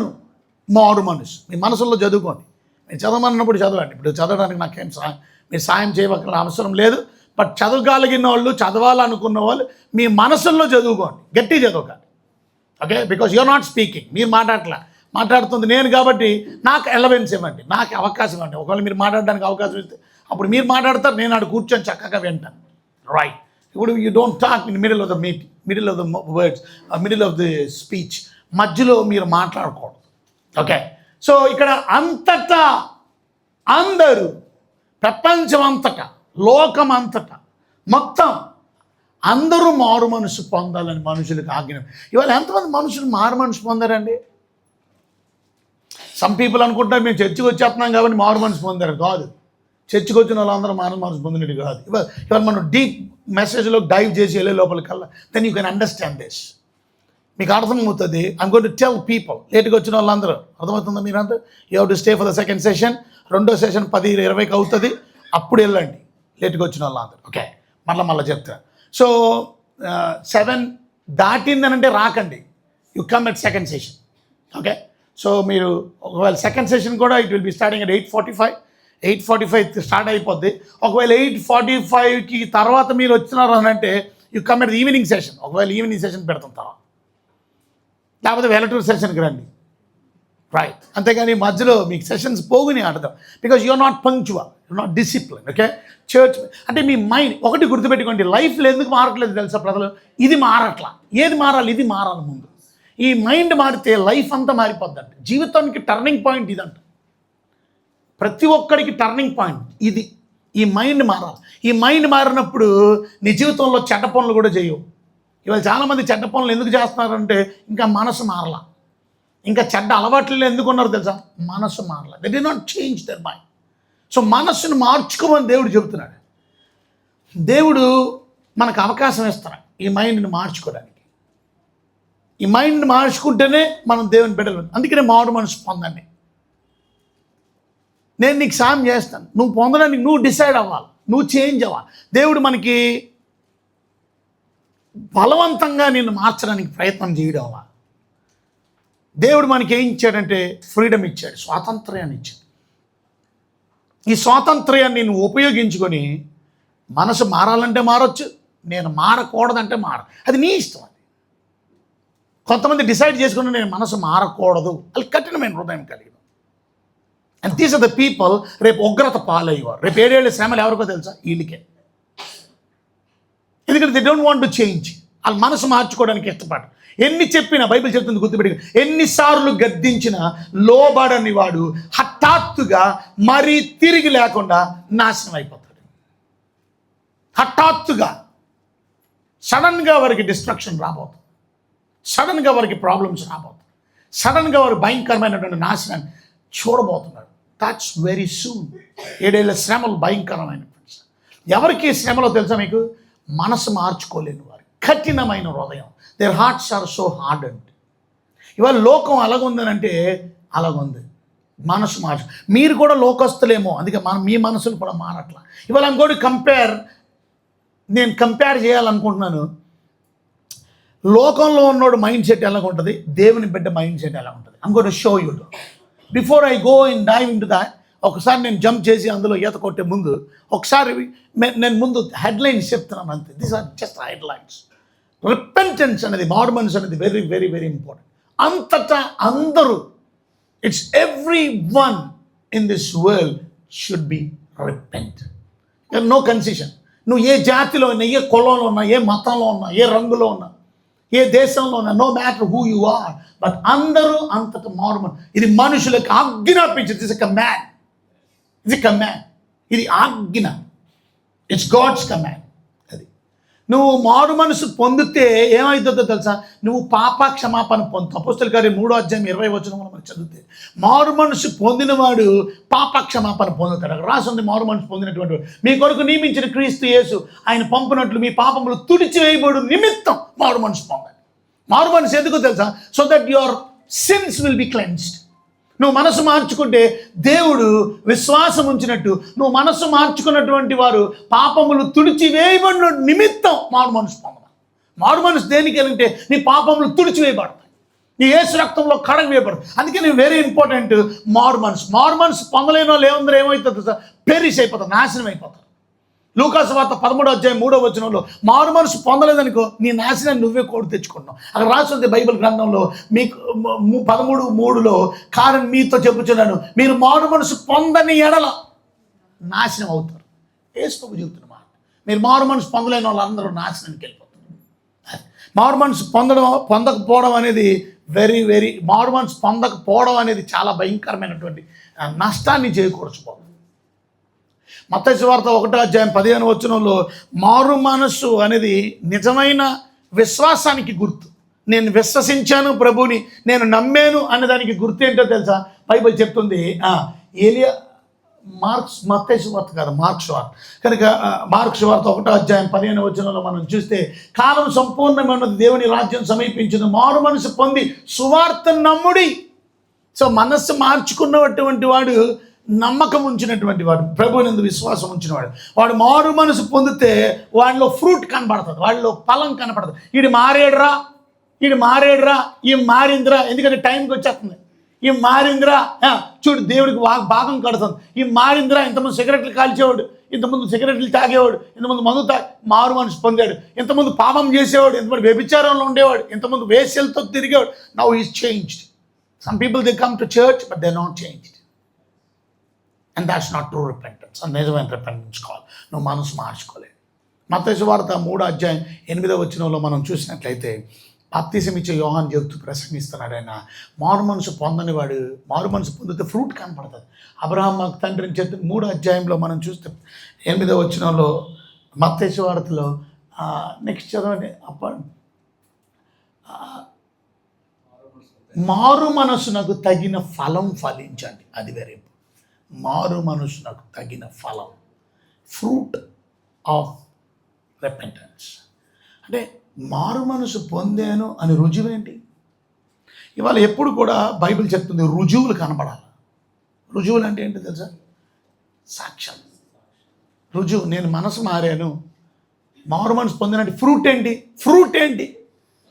మారు మనసు. మీ మనసులో చదువుకోండి. మీరు చదవమన్నప్పుడు చదవండి. ఇప్పుడు చదవడానికి నాకేం మీరు సాయం చేయవలసిన అవసరం లేదు. బట్ చదవగలిగిన వాళ్ళు, చదవాలనుకున్న వాళ్ళు మీ మనసుల్లో చదువుకోండి, గట్టి చదవకండి. Okay, because you're not speaking. మీరు మాట్లాడుతుంది నేను కాబట్టి నాకు ఎలవెన్స్ ఇవ్వండి, నాకు అవకాశం ఇవ్వండి. ఒకవేళ మీరు మాట్లాడడానికి అవకాశం ఇస్తే అప్పుడు మీరు మాట్లాడతారు, నేను అక్కడ కూర్చొని చక్కగా వింటాను. రైట్, ఇప్పుడు you don't talk in middle of the meeting, middle of the words, middle of the speech. మధ్యలో మీరు మాట్లాడకూడదు. ఓకే, సో ఇక్కడ అంతటా అందరూ, ప్రపంచం అంతటా, లోకం అంతటా, మొత్తం అందరూ మారు మనసు పొందాలని మనుషులకు ఆజ్ఞ. ఇవాళ ఎంతమంది మనుషులు మారు మనసు పొందారండి? సమ్ పీపుల్ అనుకుంటారు మేము చర్చికి వచ్చేస్తున్నాం కాబట్టి మారు మనసు పొందారు. కాదు, చర్చికి వచ్చిన వాళ్ళందరూ మారు మనసు పొందినట్టు కాదు. ఇవాళ మనం డీప్ మెసేజ్లో డైవ్ చేసి వెళ్ళే లోపలికల్లా then you can understand this. మీకు అర్థమవుతుంది. I'm going to tell people, లేట్గా వచ్చిన వాళ్ళందరూ అర్థమవుతుందా మీరంతా? You have to stay for the second session. రెండో సెషన్ 10:20కి అవుతుంది, అప్పుడు వెళ్ళండి లేట్గా వచ్చిన వాళ్ళందరూ. ఓకే, మళ్ళీ చెప్తాను. సో 7 దాటిందనంటే రాకండి, you come at second session. Okay, so మీరు ఒకవేళ సెకండ్ సెషన్ కూడా it will be starting at 8:45 start అయిపోద్ది. ఒకవేళ 8:45కి తర్వాత మీరు వచ్చినారు అని అంటే you come at evening session. ఒకవేళ ఈవినింగ్ సెషన్ పెడతాం తర్వాత, లేకపోతే వెలటూర్ సెషన్కి రండి. రైట్, అంతేగాని మధ్యలో మీకు సెషన్స్ పోగుని అర్థం. Because you're not punctual, you're not discipline. Okay, church అంటే మీ మైండ్ ఒకటి గుర్తుపెట్టుకోండి, లైఫ్లో ఎందుకు మారట్లేదు తెలుసా ప్రజలు? ఇది మారట్లా. ఏది మారాలి? ఇది మారాలి ముందు. ఈ మైండ్ మారితే లైఫ్ అంతా మారిపోద్దంట. జీవితానికి టర్నింగ్ పాయింట్ ఇదంట. ప్రతి ఒక్కరికి టర్నింగ్ పాయింట్ ఇది. ఈ మైండ్ మారాలి. ఈ మైండ్ మారినప్పుడు నీ జీవితంలో చెడ్డ పనులు కూడా చేయవు. ఇవాళ చాలామంది చెడ్డ పనులు ఎందుకు చేస్తున్నారంటే ఇంకా మనసు మారలా, ఇంకా చెడ్డ అలవాట్లు ఎందుకు ఉన్నారు తెలుసా? మనసు మారలా. They did not change their mind. So మనస్సును మార్చుకోమని దేవుడు చెబుతున్నాడు. దేవుడు మనకు అవకాశం ఇస్తున్నాడు ఈ మైండ్ని మార్చుకోవడానికి. ఈ మైండ్ని మార్చుకుంటేనే మనం దేవుని బిడ్డలు. అందుకనే మారు మనసు పొందండి. నేను నీకు సాయం చేస్తాను, నువ్వు పొందడానికి నువ్వు డిసైడ్ అవ్వాలి, నువ్వు చేంజ్ అవ్వాలి. దేవుడు మనకి బలవంతంగా నిన్ను మార్చడానికి ప్రయత్నం చేయడం అవ్వాలి. దేవుడు మనకి ఏం ఇచ్చాడంటే ఫ్రీడమ్ ఇచ్చాడు, స్వాతంత్ర్యాన్ని ఇచ్చాడు. ఈ స్వాతంత్ర్యాన్ని నువ్వు ఉపయోగించుకొని మనసు మారాలంటే మారచ్చు, నేను మారకూడదంటే అది నీ ఇష్టం. అది కొంతమంది డిసైడ్ చేసుకుని నేను మనసు మారకూడదు, అది కఠినమైన హృదయం కలిగి. And these are the people రేపు ఉగ్రత పాలయ్యేవారు. రేపు 7 ఏళ్ళ శ్రమలు ఎవరికో తెలుసా? వీళ్ళకే. ఎందుకంటే they don't want to change. వాళ్ళ మనసు మార్చుకోవడానికి ఇష్టపడరు. ఎన్ని చెప్పినా, బైబిల్ చెప్తుంది గుర్తుపెట్టి, ఎన్నిసార్లు గద్దించినా లోబడని వాడు హఠాత్తుగా మరీ తిరిగి లేకుండా నాశనం అయిపోతాడు. హఠాత్తుగా సడన్గా వారికి డిస్ట్రక్షన్ రాబోతుంది, సడన్గా వారికి ప్రాబ్లమ్స్ రాబోతుంది, సడన్గా వారు భయంకరమైనటువంటి నాశనాన్ని చూడబోతున్నాడు. That's very soon. 7 ఏళ్ళ శ్రమలు భయంకరమైన. ఎవరికి శ్రమలో తెలుసా మీకు? మనసు మార్చుకోలేని వారు, కఠినమైన హృదయం. Their hearts are so hardened. ఇవాళ లోకం అలాగుందనంటే అలాగుంది. మనసు మార్చు. మీరు కూడా లోకస్తులేమో, అందుకే మీ మనసులు కూడా మారట్లా. ఇవాళ ఇంకోటి నేను కంపేర్ చేయాలనుకుంటున్నాను. లోకంలో ఉన్నోడు మైండ్ సెట్ ఎలా ఉంటుంది, దేవుని బిడ్డ మైండ్ సెట్ ఎలా ఉంటుంది. I'm going to show you. Before I go in dive into that, ఒకసారి నేను జంప్ చేసి అందులో ఈత కొట్టే ముందు ఒకసారి నేను ముందు హెడ్లైన్స్ చెప్తున్నాను అంతే. These are just headlines. Repentance అనేది, మారు మనసు అనేది వెరీ వెరీ వెరీ ఇంపార్టెంట్. అంతటా అందరూ, it's everyone in this world should be repent. No concession. నువ్వు ఏ జాతిలో ఉన్నా, ఏ కులంలో ఉన్నా, ఏ మతంలో ఉన్నా, ఏ రంగులో ఉన్నా, ఏ దేశంలో ఉన్నా, no matter who you are, but అందరూ అంతటా మారు. ఇది మనుషులకు ఆజ్ఞాపించింది. It's a command. ఇది కమాండ్, ఇది ఆజ్ఞ. It's God's command. అది నువ్వు మారు మనసు పొందితే ఏమవుతుందో తెలుసా? నువ్వు పాప క్షమాపణ పొందుతావు. అపోస్తలుల కార్యం 3:20 మనం చదివితే మారు మనసు పొందినవాడు పాప క్షమాపణ పొందుతాడు. అక్కడ రాసింది మారు మనసు పొందినటువంటి వాడు మీ కొరకు నియమించిన క్రీస్తు యేసు ఆయన పంపినట్లు మీ పాపములు తుడిచివేయబడు నిమిత్తం మారు మనసు పొందాలి. మారు మనసు ఎందుకో తెలుసా? So that your sins will be cleansed. నువ్వు మనసు మార్చుకుంటే దేవుడు విశ్వాసం ఉంచినట్టు నువ్వు మనసు మార్చుకున్నటువంటి వారు పాపములు తుడిచివేయబడిన నిమిత్తం మారు మనసు పొందాలి. మారు మనసు దేనికి అంటే నీ పాపములు తుడిచివేయబడతాయి, నీ యేసు రక్తంలో కడగవేయబడతాయి. అందుకే నేను వెరీ ఇంపార్టెంట్ మారు మనసు. మారు మనసు పొందలేని వాళ్ళు ఏమవుతుంది? పెరిష్ అయిపోతారు, నాశనం అయిపోతారు. లూకాసు వార్త 13:3 మారు మనసు పొందలేదనుకో నీ నాశనాన్ని నువ్వే కోడి తెచ్చుకుంటున్నావు. అక్కడ రాస్తుంది బైబిల్ గ్రంథంలో మీకు 13:3 కారణం మీతో చెప్పుచున్నాను, మీరు మారు మనసు పొందని ఎడల నాశనం అవుతారు. యేసు ప్రభువు చెబుతున్న మాట. మీరు మారు మనసు పొందలేని వాళ్ళందరూ నాశనానికి వెళ్ళిపోతారు. మారు మనసు పొందకపోవడం అనేది మారు మనసు పొందకపోవడం అనేది చాలా భయంకరమైనటువంటి నష్టాన్ని చేకూర్చుకోవాలి. మత్తయి సువార్త 1:15 మారు మనస్సు అనేది నిజమైన విశ్వాసానికి గుర్తు. నేను విశ్వసించాను ప్రభుని, నేను నమ్మాను అన్నదానికి గుర్తు ఏంటో తెలుసా? బైబిల్ చెప్తుంది ఏలియా మత్తయి సువార్త కాదు, మార్క్స్ వార్త. కనుక మార్క్స్ వార్త 1:15 మనం చూస్తే కాలం సంపూర్ణమైనది, దేవుని రాజ్యం సమీపించింది, మారు మనసు పొంది సువార్త నమ్ముడి. సో మనస్సు మార్చుకున్నటువంటి వాడు, నమ్మకం ఉంచినటువంటి వాడు, ప్రభువునందు విశ్వాసం ఉంచినవాడు, వాడు మారు మనసు పొందితే వాడిలో ఫ్రూట్ కనబడుతుంది, వాడిలో ఫలం కనపడుతుంది. వీడు మారేడురా, ఈ మారిందిరా, ఎందుకంటే టైంకి వచ్చేస్తుంది. ఈ మారిందిరా, చూడు దేవుడికి భాగం కడుతుంది. ఈ మారిందిరా, ఇంతమంది సిగరెట్లు కాల్చేవాడు, ఇంతమంది సిగరెట్లు తాగేవాడు, ఇంతమంది మందు మారు మనసు పొందాడు. ఇంతమంది పాపం చేసేవాడు, ఇంతమంది వ్యభిచారంలో ఉండేవాడు, ఇంతమంది వేశ్యలతో తిరిగేవాడు. Now is changed. Some people they come to church but they not changed. And that's not true repentance. అది నిజమైన రిపెంటెన్స్ కావాలి. నువ్వు మనసు మార్చుకోలేదు. మత్తయి సువార్త 3:8 మనం చూసినట్లయితే బాప్తిసం ఇచ్చే యోహాను చెబుతూ ప్రసంగిస్తున్నాడు. ఆయన మారు మనసు పొందని వాడు, మారు మనసు పొందితే ఫ్రూట్ కనపడుతుంది. అబ్రహాం మాకు తండ్రిని చెప్పి 3 మనం చూస్తే 8 మత్తయి సువార్తలో నెక్స్ట్ చదవండి. మారు మనసునకు తగిన ఫలం ఫలించండి. అది వేరే. మారు మనసునకు తగిన ఫలం, ఫ్రూట్ ఆఫ్ రెపెంటెన్స్. అంటే మారు మనసు పొందాను అని రుజువేంటి? ఇవాళ ఎప్పుడు కూడా బైబిల్ చెప్తుంది రుజువులు కనబడాలి. రుజువులు అంటే ఏంటి తెలుసా? సాక్ష్యం, రుజువు. నేను మనసు మారాను, మారు మనసు పొందినట్టు ఫ్రూట్ ఏంటి?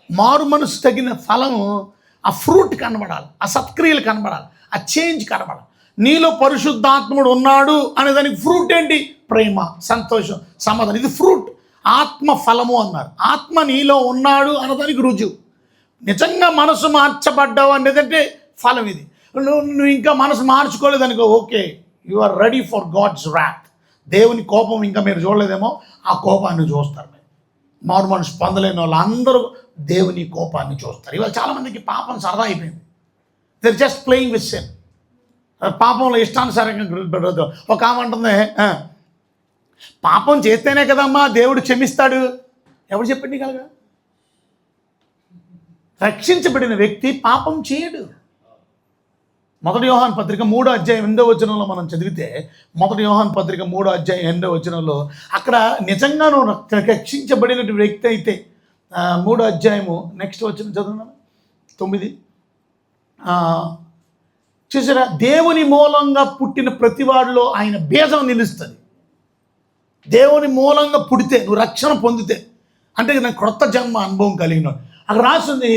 మారు మనసు తగిన ఫలము, ఆ ఫ్రూట్ కనబడాలి, ఆ సత్క్రియలు కనబడాలి, ఆ చేంజ్ కనబడాలి. నీలో పరిశుద్ధాత్ముడు ఉన్నాడు అనేదానికి ఫ్రూట్ ఏంటి? ప్రేమ, సంతోషం, సమాధానం. ఇది ఫ్రూట్. ఆత్మ ఫలము అన్నారు. ఆత్మ నీలో ఉన్నాడు అన్నదానికి రుజువు. నిజంగా మనసు మార్చబడ్డావు అనేదంటే ఫలం ఇది. నువ్వు ఇంకా మనసు మార్చుకోలేదనుకో, okay, you are ready for God's wrath. దేవుని కోపం ఇంకా మీరు చూడలేదేమో, ఆ కోపాన్ని చూస్తారు. మారు మనసు పొందలేని వాళ్ళు అందరూ దేవుని కోపాన్ని చూస్తారు. ఇవాళ చాలామందికి పాపం సరదా అయిపోయింది. They just playing with sin. పాపంలో ఇష్టానుసారంగా ఒక ఆమె అంటుంది, పాపం చేస్తేనే కదమ్మా దేవుడు క్షమిస్తాడు. ఎవడు చెప్పండి కలగా? రక్షించబడిన వ్యక్తి పాపం చేయడు. 1 యోహాను పత్రిక 3:8 మనం చదివితే 1 యోహాను పత్రిక 3:8 అక్కడ నిజంగా నువ్వు రక్షించబడిన వ్యక్తి అయితే 3 నెక్స్ట్ వచ్చిన చదువున్నాను 9 చూసారా? దేవుని మూలంగా పుట్టిన ప్రతివాడిలో ఆయన బీజం నిలుస్తుంది. దేవుని మూలంగా పుడితే నువ్వు రక్షణ పొందితే అంటే నాకు క్రొత్త జన్మ అనుభవం కలిగినాడు. అక్కడ రాస్తుంది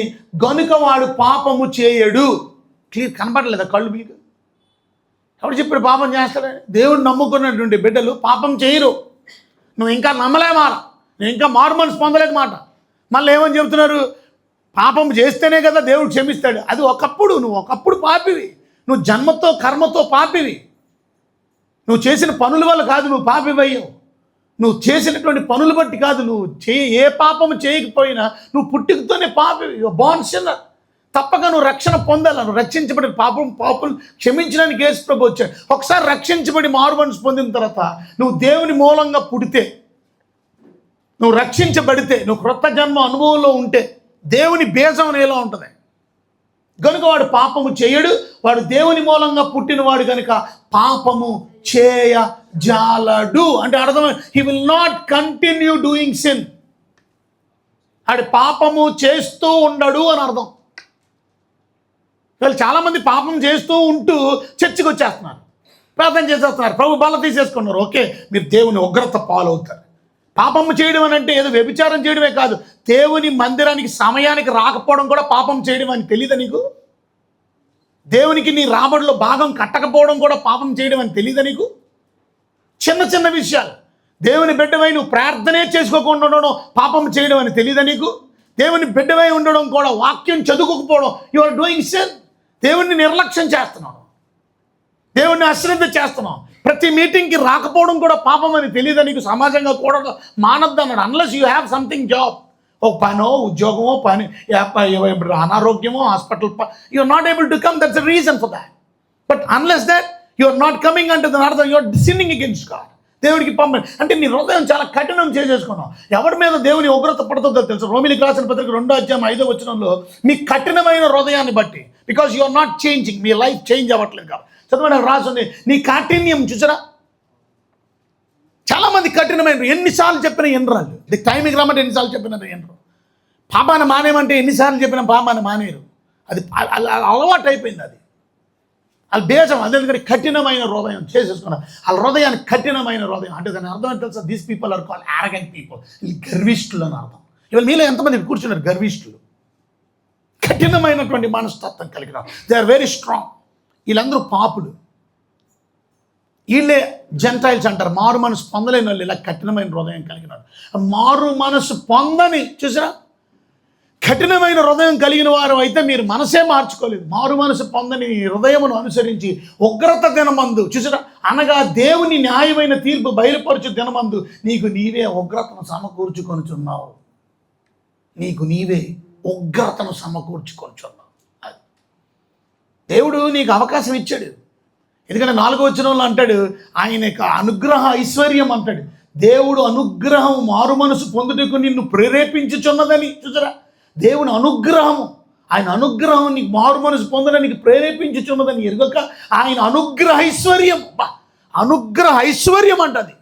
గనుక వాడు పాపము చేయడు. క్లియర్ కనపడలేదా కళ్ళు మీకు? ఎవరు చెప్పాడు పాపం చేస్తాడని? దేవుడు నమ్ముకున్నటువంటి బిడ్డలు పాపం చేయరు. నువ్వు ఇంకా నమ్మలేమారా, నువ్వు ఇంకా మారు మనసు పొందలేక మాట. మళ్ళీ ఏమని చెబుతున్నారు? పాపం చేస్తేనే కదా దేవుడు క్షమిస్తాడు. అది నువ్వు ఒకప్పుడు పాపివి. నువ్వు జన్మతో కర్మతో పాపివి. నువ్వు చేసిన పనుల వల్ల కాదు నువ్వు పాపివయ్యావు. నువ్వు చేసినటువంటి పనులు బట్టి కాదు. నువ్వు ఏ పాపము చేయకపోయినా నువ్వు పుట్టుకతోనే పాపివి. Born sinner. తప్పక నువ్వు రక్షణ పొందాలి. నువ్వు రక్షించబడి పాపం క్షమించడానికి యేసు ప్రభువు వచ్చాడు. ఒకసారి రక్షించబడి మారు మనసు పొందిన తర్వాత నువ్వు దేవుని మూలంగా పుడితే నువ్వు రక్షించబడితే, నువ్వు క్రొత్త జన్మ అనుభవంలో ఉంటే దేవుని బీజం నీలో ఉంటుంది కనుక వాడు పాపము చేయడు. వాడు దేవుని మూలంగా పుట్టినవాడు కనుక పాపము చేయజాలడు. అంటే అర్థం, he will not continue doing sin. ఆడు పాపము చేస్తూ ఉండడు అని అర్థం. వీళ్ళు చాలామంది పాపం చేస్తూ ఉంటూ చర్చికి వచ్చేస్తున్నారు, ప్రార్థన చేసేస్తున్నారు, ప్రభు బల తీసేసుకున్నారు. ఓకే, మీరు దేవుని ఉగ్రత పాలవుతారు. పాపము చేయడం అని అంటే ఏదో వ్యభిచారం చేయడమే కాదు, దేవుని మందిరానికి సమయానికి రాకపోవడం కూడా పాపం చేయడం అని తెలియదా నీకు? దేవునికి నీ రాబడిలో భాగం కట్టకపోవడం కూడా పాపం చేయడం అని తెలియదా నీకు? చిన్న చిన్న విషయాలు. దేవుని బిడ్డవై నువ్వు ప్రార్థనే చేసుకోకుండా ఉండడం పాపం చేయడం అని తెలియదా నీకు? దేవుని బిడ్డవై ఉండడం కూడా వాక్యం చదువుకోకపోవడం, యు ఆర్ డూయింగ్ సిన్. దేవుణ్ణి నిర్లక్ష్యం చేస్తున్నావు, దేవుణ్ణి అశ్రద్ధ చేస్తున్నావు. ప్రతి మీటింగ్కి రాకపోవడం కూడా పాపం అని తెలియదా నీకు? సమాజంగా కూడా మానద్దు అన్నాడు. Unless you have something job, ఒక పనో ఉద్యోగమో పని అనారోగ్యమో hospital, you are not able to come, that's the reason for that. But unless that you are not coming అంటే దాని అర్థం you are sinning against God. దేవుడికి పంపండి అంటే నీ హృదయం చాలా కఠినం చేసేసుకున్నావు. ఎవరి మీద దేవుని ఉగ్రత పడుతుందో తెలుసు. రోమిలికి రాసిన పత్రిక 2:5 మీ కఠినమైన హృదయాన్ని బట్టి, because you are not changing, మీ లైఫ్ చేంజ్ అవ్వట్లేదు కాబట్టి. చదువు రాసింది నీ కాఠిన్యం చూసారా. చాలామంది కఠినమైన, ఎన్నిసార్లు చెప్పినా ఎనరాళ్ళు. ఇది టైంకి రమ్మంటే ఎన్నిసార్లు చెప్పినా ఎనరు. పాపాన్ని మానేమంటే ఎన్నిసార్లు చెప్పినా పాపాన్ని మానేరు. అది అలవాటు అయిపోయింది. అది వాళ్ళ బేజం. అదే ఎందుకంటే కఠినమైన హృదయం చేసేసుకున్నారు. వాళ్ళ హృదయాన్ని కఠినమైన హృదయం అంటే దాని అర్థం ఏంటి తెలుసా? These people are called arrogant people. ఈ గర్విష్ఠులు అని అర్థం. ఇవాళ మీలో ఎంతమంది కూర్చున్నారు గర్విష్ఠులు? కఠినమైనటువంటి మనస్తత్వం కలిగిన, దే ఆర్ వెరీ స్ట్రాంగ్. వీళ్ళందరూ పాపులు. వీళ్ళే జెంటైల్స్ అంటారు. మారు మనసు పొందలేని వాళ్ళు ఇలా కఠినమైన హృదయం కలిగినారు. మారు మనసు పొందని చూసారా, కఠినమైన హృదయం కలిగిన వారు అయితే మీరు మనసే మార్చుకోలేదు. మారు మనసు పొందని హృదయమును అనుసరించి ఉగ్రత దినమందు చూసారా, అనగా దేవుని న్యాయమైన తీర్పు బయలుపరచు దినమందు నీకు నీవే ఉగ్రతను సమకూర్చుకొనుచున్నావు. నీకు నీవే ఉగ్రతను సమకూర్చుకొనుచున్నావు. దేవుడు నీకు అవకాశం ఇచ్చాడు. ఎందుకంటే 4వ వచనంలో అంటాడు, ఆయన యొక్క అనుగ్రహ ఐశ్వర్యం అంటాడు. దేవుడు అనుగ్రహం మారు మనసు పొందుటకు నిన్ను ప్రేరేపించుచున్నదని చూసారా. దేవుని అనుగ్రహము, ఆయన అనుగ్రహం నీకు మారు మనసు పొందడానికి ప్రేరేపించుచున్నదని ఎరుగక ఆయన అనుగ్రహ ఐశ్వర్యం, అనుగ్రహ ఐశ్వర్యం అంటది.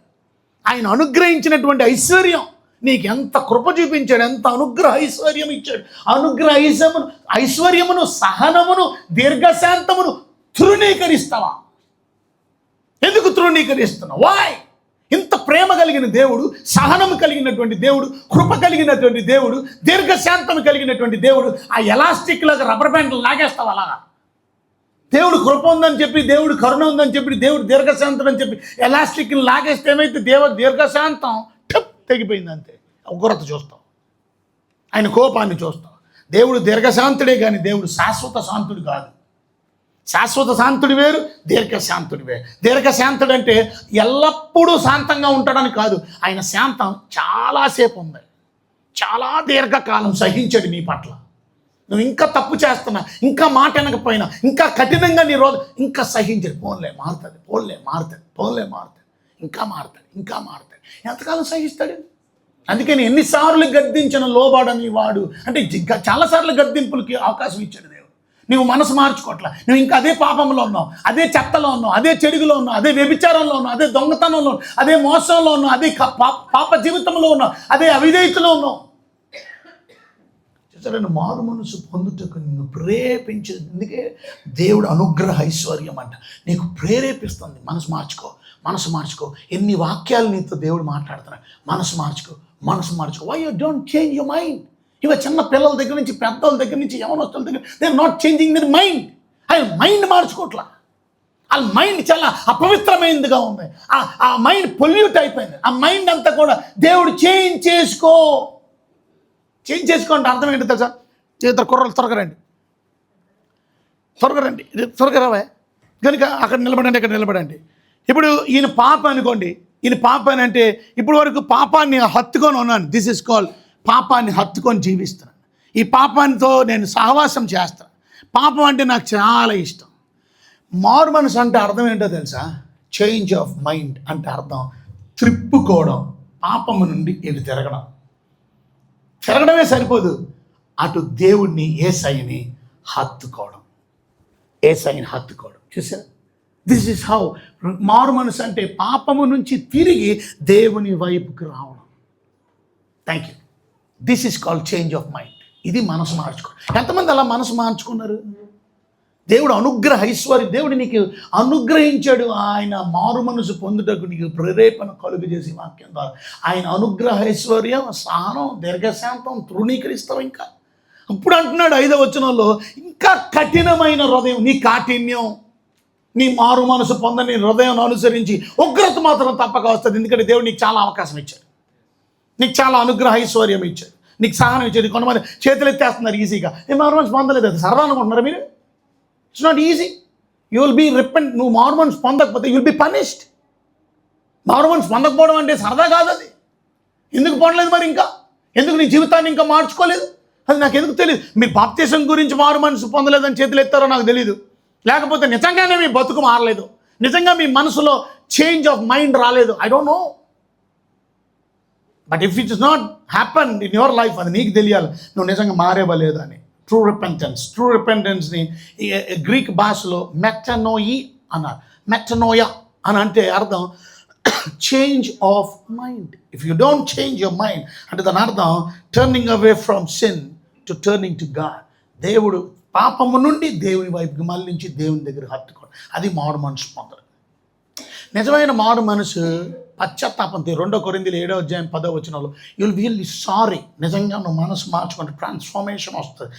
ఆయన అనుగ్రహించినటువంటి ఐశ్వర్యం నీకు ఎంత కృప చూపించాడు, ఎంత అనుగ్రహ ఐశ్వర్యం ఇచ్చాడు. అనుగ్రహ ఐశ్వర్యమును సహనమును దీర్ఘశాంతమును తృణీకరిస్తావా? ఎందుకు తృణీకరిస్తున్నావు? వాయ్? ఇంత ప్రేమ కలిగిన దేవుడు, సహనం కలిగినటువంటి దేవుడు, కృప కలిగినటువంటి దేవుడు, దీర్ఘశాంతం కలిగినటువంటి దేవుడు, ఆ ఎలాస్టిక్ లాగా రబ్బర్ బ్యాండ్లు లాగేస్తావు అలాగా. దేవుడు కృప ఉందని చెప్పి, దేవుడు కరుణ ఉందని చెప్పి, దేవుడు దీర్ఘశాంతం అని చెప్పి ఎలాస్టిక్ని లాగేస్తే ఏమైతే దీర్ఘశాంతం తెగిపోయింది అంతే. ఉగ్రత చూస్తావు, ఆయన కోపాన్ని చూస్తావు. దేవుడు దీర్ఘశాంతుడే కానీ దేవుడు శాశ్వత శాంతుడు కాదు. శాశ్వత శాంతుడు వేరు, దీర్ఘశాంతుడు వేరు. దీర్ఘశాంతుడు అంటే ఎల్లప్పుడూ శాంతంగా ఉంటాడని కాదు. ఆయన శాంతం చాలాసేపు ఉంది, చాలా దీర్ఘకాలం సహించాడు నీ పట్ల. నువ్వు ఇంకా తప్పు చేస్తున్నా, ఇంకా మాట వినకపోయినా, ఇంకా కఠినంగా నీ రోజు ఇంకా సహించాడు. పోన్లే మారుతుంది, పోన్లే మారుతుంది, పోన్లే మారుతుంది, ఇంకా మారుతాడు, ఇంకా మారుతాడు. ఎంతకాలం సహిస్తాడు? అందుకని ఎన్నిసార్లు గద్దించిన లోబడని వాడు అంటే చాలాసార్లు గద్దింపులకి అవకాశం ఇచ్చాడు దేవుడు. నువ్వు మనసు మార్చుకోవట్లా, నువ్వు ఇంకా అదే పాపంలో ఉన్నావు, అదే చెత్తలో ఉన్నావు, అదే చెడుగులో ఉన్నావు, అదే వ్యభిచారంలో ఉన్నావు, అదే దొంగతనంలో ఉన్నావు, అదే మోసంలో ఉన్నావు, అదే పాప జీవితంలో ఉన్నావు, అదే అవిధేయతలో ఉన్నావు. చూసారా, మారు మనసు పొందుటకు నిన్ను ప్రేరేపించేది. అందుకే దేవుడు అనుగ్రహ ఐశ్వర్యం అంట నీకు ప్రేరేపిస్తుంది. మనసు మార్చుకో, మనసు మార్చుకో. ఎన్ని వాక్యాలు నీతో దేవుడు మాట్లాడుతున్నాడు. మనసు మార్చుకో, మనసు మార్చుకో. Why you don't change your mind? ఇవ చిన్న పిల్లల దగ్గర నుంచి పెద్దల దగ్గర నుంచి యవనస్తుల దగ్గర, they are not changing their mind. ఆయన మైండ్ మార్చుకోవట్లా. ఆ మైండ్ చాలా అపవిత్రమైనదిగా ఉంది. ఆ మైండ్ పొల్యూట్ అయిపోయింది. ఆ మైండ్ అంతా కూడా దేవుడు చేంజ్ చేసుకో. చేంజ్ చేసుకోండి అర్థం ఏంటి తెలుసా? ఇద్దరు కుర్రలు త్వరగా రండి, త్వరగా రండి, త్వరగా రావా కనుక అక్కడ నిలబడండి, ఇక్కడ నిలబడండి. ఇప్పుడు ఈయన పాప అనుకోండి, ఈయన పాప అని అంటే ఇప్పుడు వరకు పాపాన్ని హత్తుకొని ఉన్నాను. దిస్ ఇస్ కాల్డ్ పాపాన్ని హత్తుకొని జీవిస్తున్నాను. ఈ పాపానితో నేను సహవాసం చేస్తాను. పాపం అంటే నాకు చాలా ఇష్టం. మారు మనసు అంటే అర్థం ఏంటో తెలుసా? చేంజ్ ఆఫ్ మైండ్ అంటే అర్థం త్రిప్పుకోవడం, పాపము నుండి ఇటు తిరగడమే సరిపోదు, అటు దేవుణ్ణి యేసయ్యని హత్తుకోవడం. చూసారా? దిస్ ఇస్ హౌ మారు మనసు అంటే పాపము నుంచి తిరిగి దేవుని వైపుకి రావడం. Thank you. This is called change of mind. ఇది మనసు మార్చుకోవడం. ఎంతమంది అలా మనసు మార్చుకున్నారు? దేవుడు ఐశ్వర్యం దేవుడు నీకు అనుగ్రహించాడు. ఆయన మారు మనసు పొందుటకు నీకు ప్రేరేపణ కలుగు చేసి వాక్యం ద్వారా ఆయన ఐశ్వర్యం, సహనం, దీర్ఘశాంతం, తృణీకరిస్తావు. ఇంకా ఇప్పుడు అంటున్నాడు 5వ వచనంలో, ఇంకా కఠినమైన హృదయం, నీ కాఠిన్యం, నీ మారు మనసు పొందని హృదయం అనుసరించి ఉగ్రత మాత్రం తప్పక వస్తుంది. ఎందుకంటే దేవుడు నీకు చాలా అవకాశం ఇచ్చాడు, నీకు చాలా ఐశ్వర్యం ఇచ్చాడు, నీకు సహనం ఇచ్చాడు. కొంతమంది చేతులు ఎత్తేస్తున్నారు ఈజీగా. మారు మనసు పొందలేదు, అది సరదా అనుకుంటున్నారు మీరు. It's not easy. You will be repent. నువ్వు మారు మనసు పొందకపోతే యూ విల్ బీ పనిష్డ్. మారు మనసు పొందకపోవడం అంటే సరదా కాదు. అది ఎందుకు పొందలేదు మరి? ఇంకా ఎందుకు నీ జీవితాన్ని ఇంకా మార్చుకోలేదు? అది నాకు ఎందుకు తెలియదు. మీరు బాప్తిసం గురించి మారు మనసు పొందలేదని చేతులు ఎత్తారో నాకు తెలియదు. లేకపోతే నిజంగానే మీ బతుకు మారలేదు, నిజంగా మీ మనసులో చేంజ్ ఆఫ్ మైండ్ రాలేదు. I don't know. But if it is not happen in your life, అది నీకు తెలియాలి నువ్వు నిజంగా మారేవలేదు అని. ట్రూ రిపెంటెన్స్ని గ్రీక్ భాషలో మెటనోయి అన్నారు. మెటనోయా అని అంటే అర్థం change of mind. If you don't change your mind అంటే దాని అర్థం turning away from sin to turning to God. దేవుడు పాపము నుండి దేవుని వైపుకి మళ్ళించి దేవుని దగ్గర హత్తుకోవడం, అది మారు మనసు పొందడం. నిజమైన మారు మనసు పశ్చాత్తాపం. 2 కొరింథీయులు 7వ అధ్యాయం 10వ వచనంలో యు విల్ రియల్లీ సారీ. నిజంగా నువ్వు మనసు మార్చుకుంటే ట్రాన్స్ఫర్మేషన్ వస్తుంది.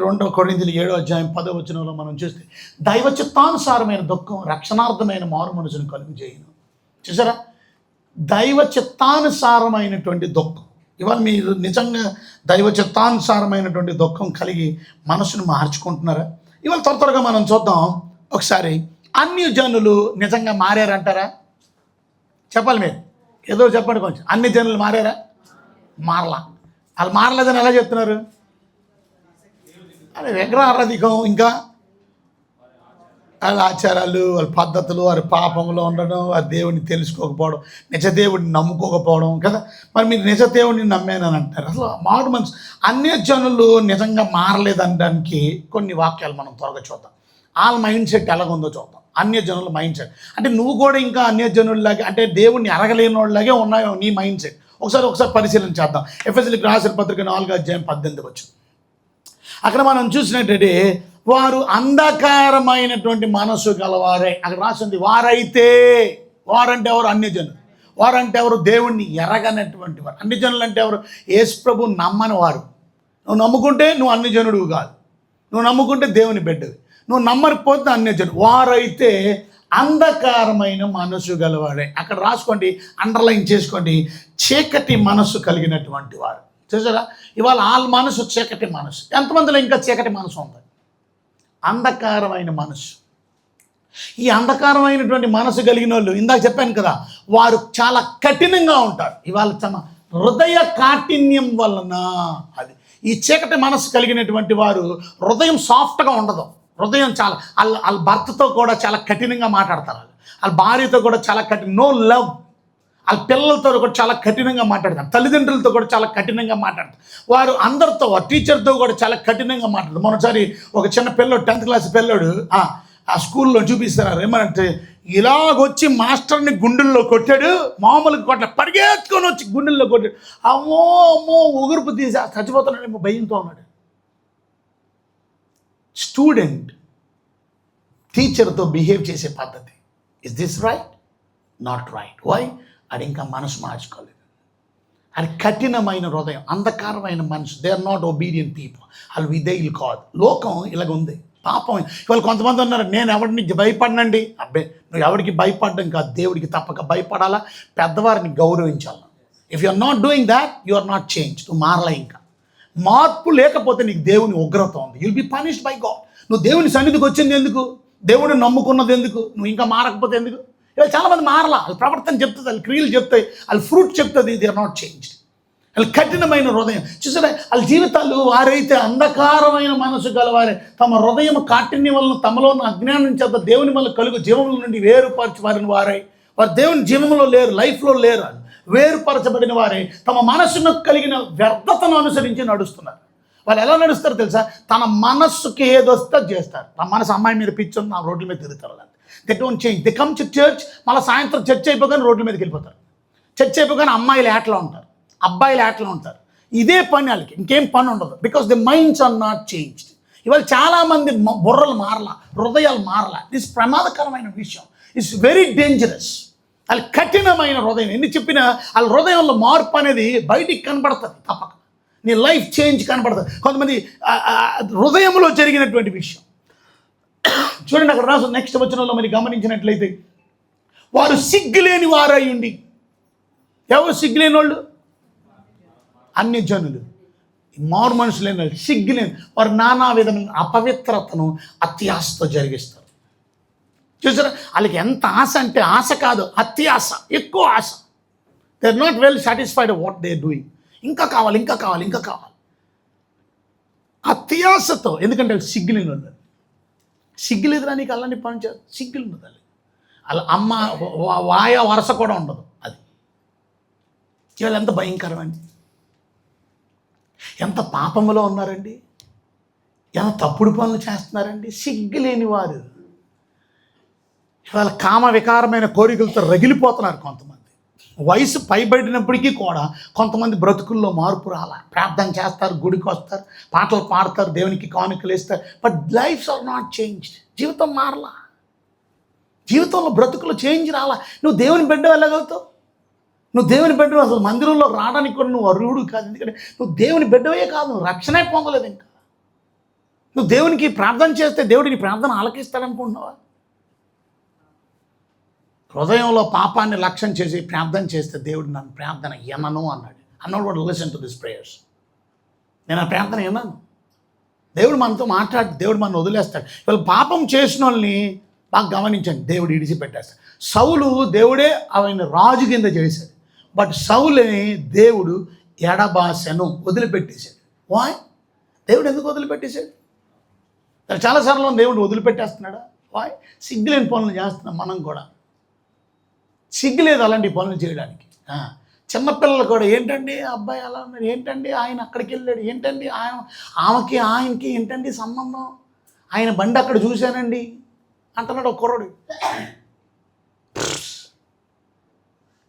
2 కొరింథీయులు 7వ అధ్యాయం 10వ వచనంలో మనం చూస్తే దైవ చిత్తానుసారమైన దుఃఖం రక్షణార్థమైన మారు మనసును కలుగు చేయను. చూసారా? దైవ చిత్తానుసారమైనటువంటి దుఃఖం. ఇవాళ మీరు నిజంగా దైవ చిత్తానుసారమైనటువంటి దుఃఖం కలిగి మనసును మార్చుకుంటున్నారా? ఇవాళ త్వరగా మనం చూద్దాం ఒకసారి. అన్యజనులు నిజంగా మారారంటారా? చెప్పాలి మీరు, ఏదో చెప్పండి కొంచెం. అన్ని జనులు మారారా? మారలా. వాళ్ళు మారలేదని ఎలా చెప్తున్నారు? అదే విగ్రహారాధికం, ఇంకా వాళ్ళ ఆచారాలు, వాళ్ళ పద్ధతులు, వారి పాపంలో ఉండడం, వారి దేవుడిని తెలుసుకోకపోవడం, నిజ దేవుడిని నమ్ముకోకపోవడం కదా. మరి మీరు నిజ దేవుడిని నమ్మానని అంటారు. అసలు మారు మనసు. అన్యజనులు నిజంగా మారలేదనడానికి కొన్ని వాక్యాలు మనం త్వరగా చూద్దాం. వాళ్ళ మైండ్ సెట్ ఎలాగుందో చూద్దాం. అన్యజనుల మైండ్ సెట్ అంటే నువ్వు కూడా ఇంకా అన్యజనుల్లాగే, అంటే దేవుణ్ణి అరగలేని వాళ్ళలాగే ఉన్నాయో నీ మైండ్ సెట్. ఒకసారి పరిశీలన చేద్దాం. ఎఫెసీయులకు రాసిన పత్రిక 4వ అధ్యాయం 18వ వచనం. అక్కడ మనం చూసినట్టయితే వారు అంధకారమైనటువంటి మనసు గలవారే. అక్కడ రాసింది వారైతే. వారంటే ఎవరు? అన్యజనులు. వారంటే ఎవరు? దేవుణ్ణి ఎరగనటువంటి వారు. అన్యజనులు అంటే ఎవరు? యేసు ప్రభువుని నమ్మని వారు. నువ్వు నమ్ముకుంటే నువ్వు అన్యజనుడు కాదు, నువ్వు నమ్ముకుంటే దేవుని బిడ్డవి. నువ్వు నమ్మకపోతే అన్యజనుడు. వారైతే అంధకారమైన మనసు గలవాడే. అక్కడ రాసుకోండి, అండర్లైన్ చేసుకోండి, చీకటి మనసు కలిగినటువంటి వారు. చూసారా? ఇవాళ వాళ్ళ మనసు చీకటి మనసు. ఎంతమందిలో ఇంకా చీకటి మనసు ఉంది? అంధకారమైన మనసు. ఈ అంధకారమైనటువంటి మనసు కలిగిన వాళ్ళు, ఇందాక చెప్పాను కదా, వారు చాలా కఠినంగా ఉంటారు. ఇవాళ హృదయ కాఠిన్యం వలన అది. ఈ చీకటి మనసు కలిగినటువంటి వారు హృదయం సాఫ్ట్గా ఉండదు. హృదయం చాలా వాళ్ళ భర్తతో కూడా చాలా కఠినంగా మాట్లాడతారు. వాళ్ళ భార్యతో కూడా చాలా నో లవ్. వాళ్ళ పిల్లలతో కూడా చాలా కఠినంగా మాట్లాడతారు. తల్లిదండ్రులతో కూడా చాలా కఠినంగా మాట్లాడతారు. వారు అందరితో, టీచర్తో కూడా చాలా కఠినంగా మాట్లాడతారు. మొన్నసారి ఒక చిన్న పిల్లోడు, 10th క్లాస్ పిల్లోడు ఆ స్కూల్లో చూపిస్తున్నారు. ఏమంటే ఇలాగొచ్చి మాస్టర్ని గుండెల్లో కొట్టాడు. మామూలుగా కొట్టాడు, పరిగెత్తుకొని వచ్చి గుండెల్లో కొట్టాడు. అమ్మో ఉగురుపు తీసి చచ్చిపోతున్నాడేమో భయంతో ఉన్నాడు. స్టూడెంట్ టీచర్తో బిహేవ్ చేసే పద్ధతి. Is this right? Not right. Why? అది ఇంకా మనసు మార్చుకోలేదు. అది కఠినమైన హృదయం, అంధకారమైన మనసు. They are not obedient people. వాళ్ళు విధేయులు కాదు. లోకం ఇలాగ ఉంది. పాపం. ఇవాళ కొంతమంది ఉన్నారు, నేను ఎవరిని భయపడనండి. అబ్బే, నువ్వు ఎవరికి భయపడడం కాదు, దేవుడికి తప్పక భయపడాలా, పెద్దవారిని గౌరవించాలి. If you are not doing that, you are not change. నువ్వు మారలే. ఇంకా మార్పు లేకపోతే నీకు దేవుని ఉగ్రత ఉంది. You'll be punished by God. నువ్వు దేవుని సన్నిధికి వచ్చింది ఎందుకు? దేవుడిని నమ్ముకున్నది ఎందుకు? నువ్వు ఇంకా మారకపోతే ఎందుకు? ఇలా చాలామంది మారలా. వాళ్ళ ప్రవర్తన చెప్తుంది, వాళ్ళ క్రియలు చెప్తాయి, వాళ్ళ ఫ్రూట్ చెప్తుంది. They are not changed. వాళ్ళ కఠినమైన హృదయం. చూసారా? వాళ్ళ జీవితాలు వారైతే అంధకారమైన మనసు గలవారే, తమ హృదయం కాఠిన్యం వలన తమలో ఉన్న అజ్ఞానం చేత దేవుని వల్ల కలుగు జీవముల నుండి వేరుపరచి వారిని వారై, వారు దేవుని జీవంలో లేరు, లైఫ్లో లేరు. వేరుపరచబడిన వారే తమ మనసును కలిగిన వ్యర్థతను అనుసరించి నడుస్తున్నారు. వాళ్ళు ఎలా నడుస్తారో తెలుసా? తన మనస్సుకి ఏదొస్తే చేస్తారు. తన మనసు అమ్మాయి మీద పిచ్చొని నా రోడ్ల మీద తిరుగుతారు. They don't change. They come to church, మళ్ళీ సాయంత్రం చర్చ్ అయిపోగానే రోడ్ల మీదకి వెళ్ళిపోతారు. చర్చ్ అయిపోగానే అమ్మాయిలు ఏటలో ఉంటారు, అబ్బాయిలు ఏటలో ఉంటారు. ఇదే పని వాళ్ళకి, ఇంకేం పని ఉండదు. Because the minds are not changed. ఇవాళ చాలామంది బుర్రలు మారలా, హృదయాలు మారలా. దిస్ ప్రమాదకరమైన విషయం. It's very dangerous. వాళ్ళ కఠినమైన హృదయం. ఎన్ని చెప్పినా వాళ్ళ హృదయంలో మార్పు అనేది బయటికి కనబడుతుంది తప్పక. నీ లైఫ్ చేంజ్ కనబడుతుంది. కొంతమంది హృదయంలో జరిగినటువంటి విషయం చూడండి. అక్కడ రాసు నెక్స్ట్ వచనంలో మరి గమనించినట్లయితే, వారు సిగ్గులేని వారై ఉండి. ఎవరు సిగ్గులేని వాళ్ళు? అన్ని జనులు, మారు మనుషులైన వాళ్ళు సిగ్గులేని వారు నానా విధమైన అపవిత్రతను అత్యాశతో జరిగిస్తారు. చూసారా? వాళ్ళకి ఎంత ఆశ అంటే ఆశ కాదు, అత్యాశ, ఎక్కువ ఆశ. They are not well satisfied what they are doing. ఇంకా కావాలి, ఇంకా కావాలి, ఇంకా కావాలి, అత్యాశతో. ఎందుకంటే సిగ్గులేని వాళ్ళు. సిగ్గులేదురా నీకు అలాంటి పని చేయాలి, సిగ్గులు ఉండదు. అలా అమ్మ వాయ వరస కూడా ఉండదు. అది ఇవాళ ఎంత భయంకరమండి. ఎంత పాపములో ఉన్నారండి, ఎంత తప్పుడు పనులు చేస్తున్నారండి. సిగ్గులేని వారు ఇవాళ కామ వికారమైన కోరికలతో రగిలిపోతున్నారు. కొంతమంది వయసు పైబడినప్పటికీ కూడా కొంతమంది బ్రతుకుల్లో మార్పు రాలా. ప్రార్థన చేస్తారు, గుడికి వస్తారు, పాటలు పాడతారు, దేవునికి కానుకలు ఇస్తారు, but lifes are not changed. జీవితం మారలా, జీవితంలో బ్రతుకులో చేంజ్ రాలా. నువ్వు దేవుని బిడ్డ వెళ్ళగలుగుతావు? నువ్వు దేవుని బిడ్డ అసలు మందిరంలో రావడానికి కూడా నువ్వు అర్హుడు కాదు. ఎందుకంటే నువ్వు దేవుని బిడ్డవే కాదు, నువ్వు రక్షణే పొందలేదు. ఇంకా నువ్వు దేవునికి ప్రార్థన చేస్తే దేవుడిని ప్రార్థన ఆలకిస్తాడనుకుంటున్నావా? హృదయంలో పాపాన్ని లక్ష్యం చేసి ప్రార్థన చేస్తే దేవుడు నన్ను ప్రార్థన ఎనను అన్నాడు. అన్నాడు కూడా లిసన్ టు దిస్ ప్రేయర్స్. నేను ఆ ప్రార్థన ఎనను. దేవుడు మనతో మాట్లాడి దేవుడు మనల్ని వదిలేస్తాడు. వీళ్ళు పాపం చేసిన వాళ్ళని బాగా గమనించండి, దేవుడు ఇడిచిపెట్టేస్తాడు. సౌలు దేవుడే ఆయన రాజు కింద చేశాడు, బట్ సౌలుని దేవుడు ఎడబాసను, వదిలిపెట్టేశాడు. వాయ్? దేవుడు ఎందుకు వదిలిపెట్టేశాడు? చాలాసార్లు దేవుడు వదిలిపెట్టేస్తున్నాడా? వాయ్? సిగ్గులేని పనులు చేస్తున్నాం మనం కూడా. సిగ్గులేదు అలాంటి పనులు చేయడానికి. చిన్నపిల్లలు కూడా ఏంటండి అబ్బాయి అలా ఉన్నాడు, ఏంటండి ఆయన అక్కడికి వెళ్ళాడు, ఏంటండి ఆమెకి ఆయనకి ఏంటండి సంబంధం, ఆయన బండి అక్కడ చూశానండి అంటున్నాడు ఒక కుర్రోడు.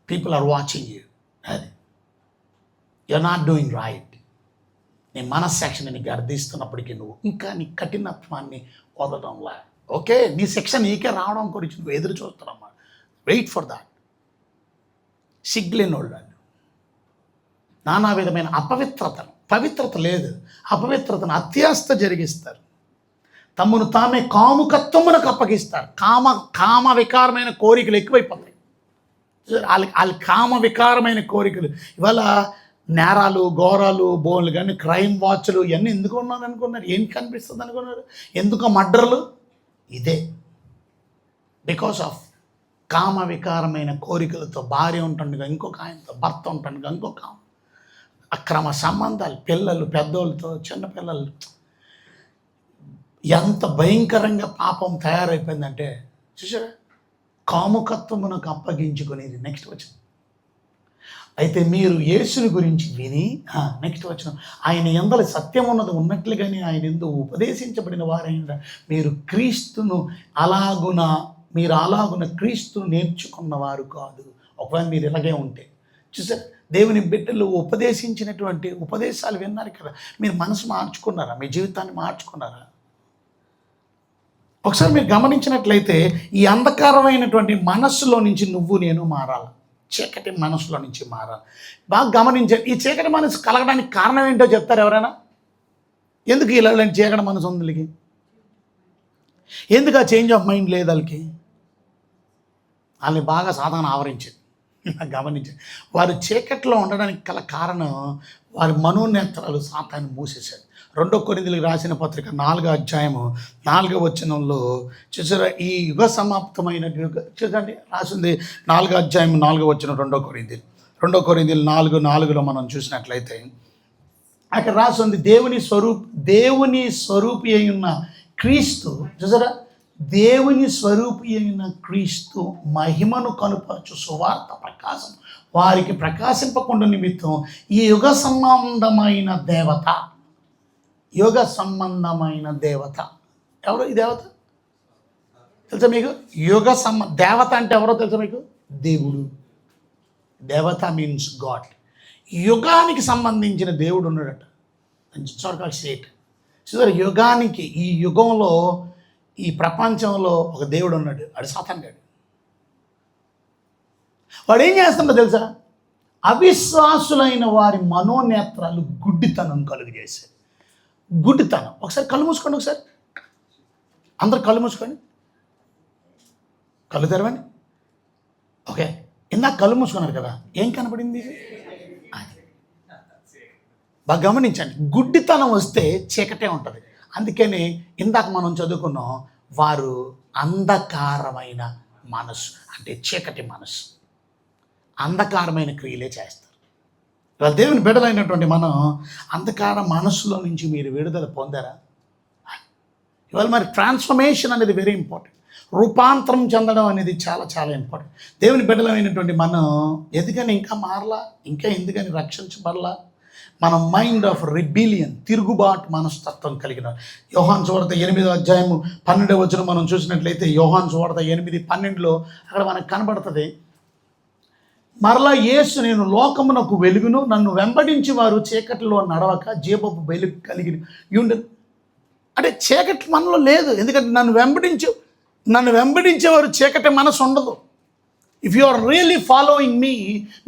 People are watching you. అది యూఆర్ నాట్ డూయింగ్ రైట్. నీ మనస్సాక్షిని నీకు అర్థిస్తున్నప్పటికీ నువ్వు ఇంకా నీ కఠినత్వాన్ని వదలడంలా. ఓకే, నీ శిక్ష నీకే రావడం గురించి నువ్వు ఎదురు చూస్తున్నామ్మా. Wait for that. సిగ్గులేని వాళ్ళు నానా విధమైన అపవిత్రతను, పవిత్రత లేదు, అపవిత్రతను అత్యాస్త జరిగిస్తారు. తమను తామే కాముకత్వమునకు అప్పగిస్తారు. కామ వికారమైన కోరికలు ఎక్కువైపోతాయి. వాళ్ళ కామ వికారమైన కోరికలు. ఇవాళ నేరాలు, ఘోరాలు, బోన్లు కానీ, క్రైమ్ వాచ్లు ఇవన్నీ ఎందుకు ఉన్నది అనుకున్నారు? ఏం కనిపిస్తుంది అనుకున్నారు? ఎందుకు మర్డర్లు? ఇదే బికాస్ ఆఫ్ కామ వికారమైన కోరికలతో. భార్య ఉంటుండగా ఇంకొక ఆయనతో, భర్త ఉంటుండగా ఇంకొక అక్రమ సంబంధాలు, పిల్లలు పెద్దోళ్ళతో, చిన్నపిల్లలు. ఎంత భయంకరంగా పాపం తయారైపోయిందంటే చూసారా? కాముకత్వమునకు అప్పగించుకునేది. నెక్స్ట్ వచ్చిన అయితే మీరు యేసుని గురించి విని, నెక్స్ట్ వచ్చిన ఆయన యందలి సత్యం ఉన్నది ఉన్నట్లుగానే ఆయన ఎందుకు ఉపదేశించబడిన వారైన మీరు క్రీస్తును అలాగున క్రీస్తును నేర్చుకున్నవారు కాదు. ఒకవేళ మీరు ఇలాగే ఉంటే చూసారు, దేవుని బిడ్డలు ఉపదేశించినటువంటి ఉపదేశాలు విన్నారు కదా, మీరు మనసు మార్చుకున్నారా? మీ జీవితాన్ని మార్చుకున్నారా? ఒకసారి మీరు గమనించినట్లయితే ఈ అంధకారమైనటువంటి మనస్సులో నుంచి నువ్వు నేను మారాలి. చీకటి మనసులో నుంచి మారాలి. బాగా గమనించండి. ఈ చీకటి మనసు కలగడానికి కారణం ఏంటో చెప్తారు ఎవరైనా? ఎందుకు ఇలాంటి చీకటి మనసు ఉంది వీళ్ళకి? ఎందుకు ఆ చేంజ్ ఆఫ్ మైండ్ లేదు వాళ్ళకి? వాళ్ళని బాగా సాధన ఆవరించింది. గమనించండి, వారు చీకట్లో ఉండడానికి గల కారణం వారి మనోనేత్రాలు సాతాన్ని మూసేశాడు. 2 కొరింథీయులకు రాసిన పత్రిక 4వ అధ్యాయము 4వ వచనంలో చూసారా, ఈ యుగ సమాప్తమైన చూడండి రాసింది 4వ అధ్యాయం 4వ వచనం. 2 కొరింథీయులు 4:4లో మనం చూసినట్లయితే అక్కడ రాసింది దేవుని స్వరూపి అయి ఉన్న క్రీస్తు. చూసారా, దేవుని స్వరూపి అయిన క్రీస్తు మహిమను కనుపరచు సువార్త ప్రకాశం వారికి ప్రకాశింపకుండా నిమిత్తం ఈ యుగ సంబంధమైన దేవత ఎవరు ఈ దేవత తెలుసా మీకు? దేవత అంటే ఎవరో తెలుసా మీకు? దేవుడు. దేవత మీన్స్ గాడ్. యుగానికి సంబంధించిన దేవుడు ఉన్నాడట. స్టేట్ చూసారు, యుగానికి, ఈ యుగంలో, ఈ ప్రపంచంలో ఒక దేవుడు ఉన్నాడు. వాడు సాతాను గాడు. వాడు ఏం చేస్తుండో తెలుసా? అవిశ్వాసులైన వారి మనోనేత్రాలు గుడ్డితనం కలుగజేశాడు. గుడ్డితనం. ఒకసారి కళ్ళు మూసుకోండి. ఒకసారి అందరు కళ్ళు మూసుకోండి. కళ్ళు తెరవండి. ఓకే, ఇందాక కళ్ళు మూసుకున్నారు కదా, ఏం కనపడింది? బాగా గమనించండి. గుడ్డితనం వస్తే చీకటే ఉంటుంది. అందుకని ఇందాక మనం చదువుకున్నాం, వారు అంధకారమైన మనసు, అంటే చీకటి మనసు, అంధకారమైన క్రియలే చేస్తారు. ఇవాళ దేవుని బిడ్డలైనటువంటి మనం అంధకార మనసులో నుంచి మీరు విడుదల పొందారా? ఇవాళ మరి ట్రాన్స్ఫర్మేషన్ అనేది వెరీ ఇంపార్టెంట్. రూపాంతరం చెందడం అనేది చాలా చాలా ఇంపార్టెంట్. దేవుని బిడ్డలమైనటువంటి మనం ఎందుకని ఇంకా మారలా, ఇంకా ఎందుకని రక్షించబడలా? మన మైండ్ ఆఫ్ రిబిలియన్, తిరుగుబాటు మనస్తత్వం కలిగిన. యోహాను సువార్త 8:12 మనం చూసినట్లయితే, యోహాను సువార్త 8:12 అక్కడ మనకు కనబడుతుంది, మరలా యేసు, నేను లోకమునకు వెలుగును, నన్ను వెంబడించి వారు చీకటిలో నడవక జీవపు వెలుగు కలిగి ఉండు. అంటే చీకటి మనలో లేదు, ఎందుకంటే నన్ను వెంబడించేవారు చీకటి మనసు ఉండదు. If you are really following me,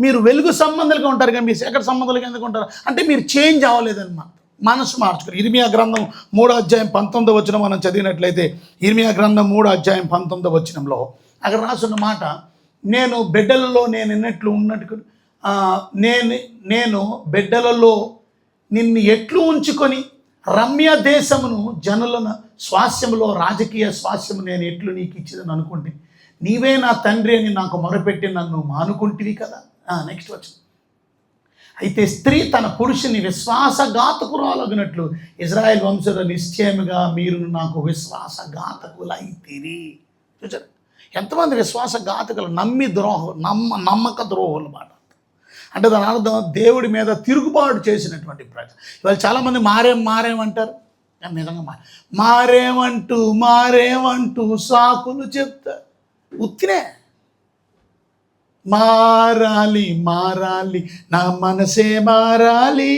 మీరు వెలుగు సంబంధాలుగా ఉంటారు కానీ మీరు చీకటి సంబంధాలుగా ఎందుకు ఉంటారు అంటే మీరు చేంజ్ అవ్వలేదన్నమాట. మనసు మార్చుకోరు. ఇర్మియా గ్రంథం 3:19 మనం చదివినట్లయితే, ఇర్మియా గ్రంథం 3:19 అక్కడ రాసున్న మాట, నేను బిడ్డలలో నేను బిడ్డలలో నిన్ను ఎట్లు ఉంచుకొని రమ్య దేశమును జనులను స్వాస్యములో రాజకీయ స్వాస్యము నేను ఎట్లు నీకు ఇచ్చిందని అనుకుంటే, నీవే నా తండ్రి అని నాకు మొరపెట్టి నన్ను మానుకుంటివి కదా. నెక్స్ట్ వచ్చింది, అయితే స్త్రీ తన పురుషుని విశ్వాసఘాతకురాలగినట్లు ఇజ్రాయెల్ వంశంలో నిశ్చయముగా మీరు నాకు విశ్వాసఘాతకులైతిరి. చూసారు ఎంతమంది విశ్వాసఘాతకులు, నమ్మక ద్రోహులు మాట. అంటే దాని అర్థం దేవుడి మీద తిరుగుబాటు చేసినటువంటి ప్రజలు. ఇవాళ చాలామంది మారేమంటారు, నిజంగా మారేమంటూ సాకులు చెప్తారు. ఉత్తినే మారాలి నా మనసే మారాలి,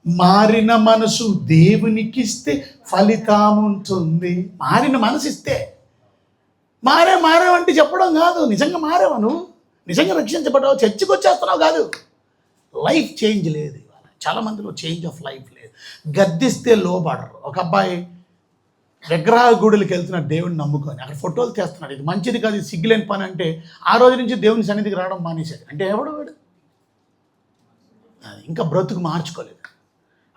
మారిన మనసు దేవునికిస్తే ఫలితం ఉంటుంది. మారిన మనసు ఇస్తే మారేమంటే చెప్పడం కాదు, నిజంగా మారేవా నువ్వు, నిజంగా రక్షించబడ్డావు, చర్చికి వచ్చేస్తున్నావు కాదు. లైఫ్ చేంజ్ లేదు. ఇవాళ చాలామందిలో చేంజ్ ఆఫ్ లైఫ్ లేదు. గద్దిస్తే లోబడరు. ఒక అబ్బాయి విగ్రహ గుడులకు వెళ్తున్నాడు దేవుడిని నమ్ముకొని, అక్కడ ఫోటోలు తీస్తున్నాడు. ఇది మంచిది కాదు, ఇది సిగ్గులేని పని అంటే ఆ రోజు నుంచి దేవుని సన్నిధికి రావడం మానేశాడు. అంటే ఎవడు వాడు? ఇంకా బ్రతుకు మార్చుకోలేదు.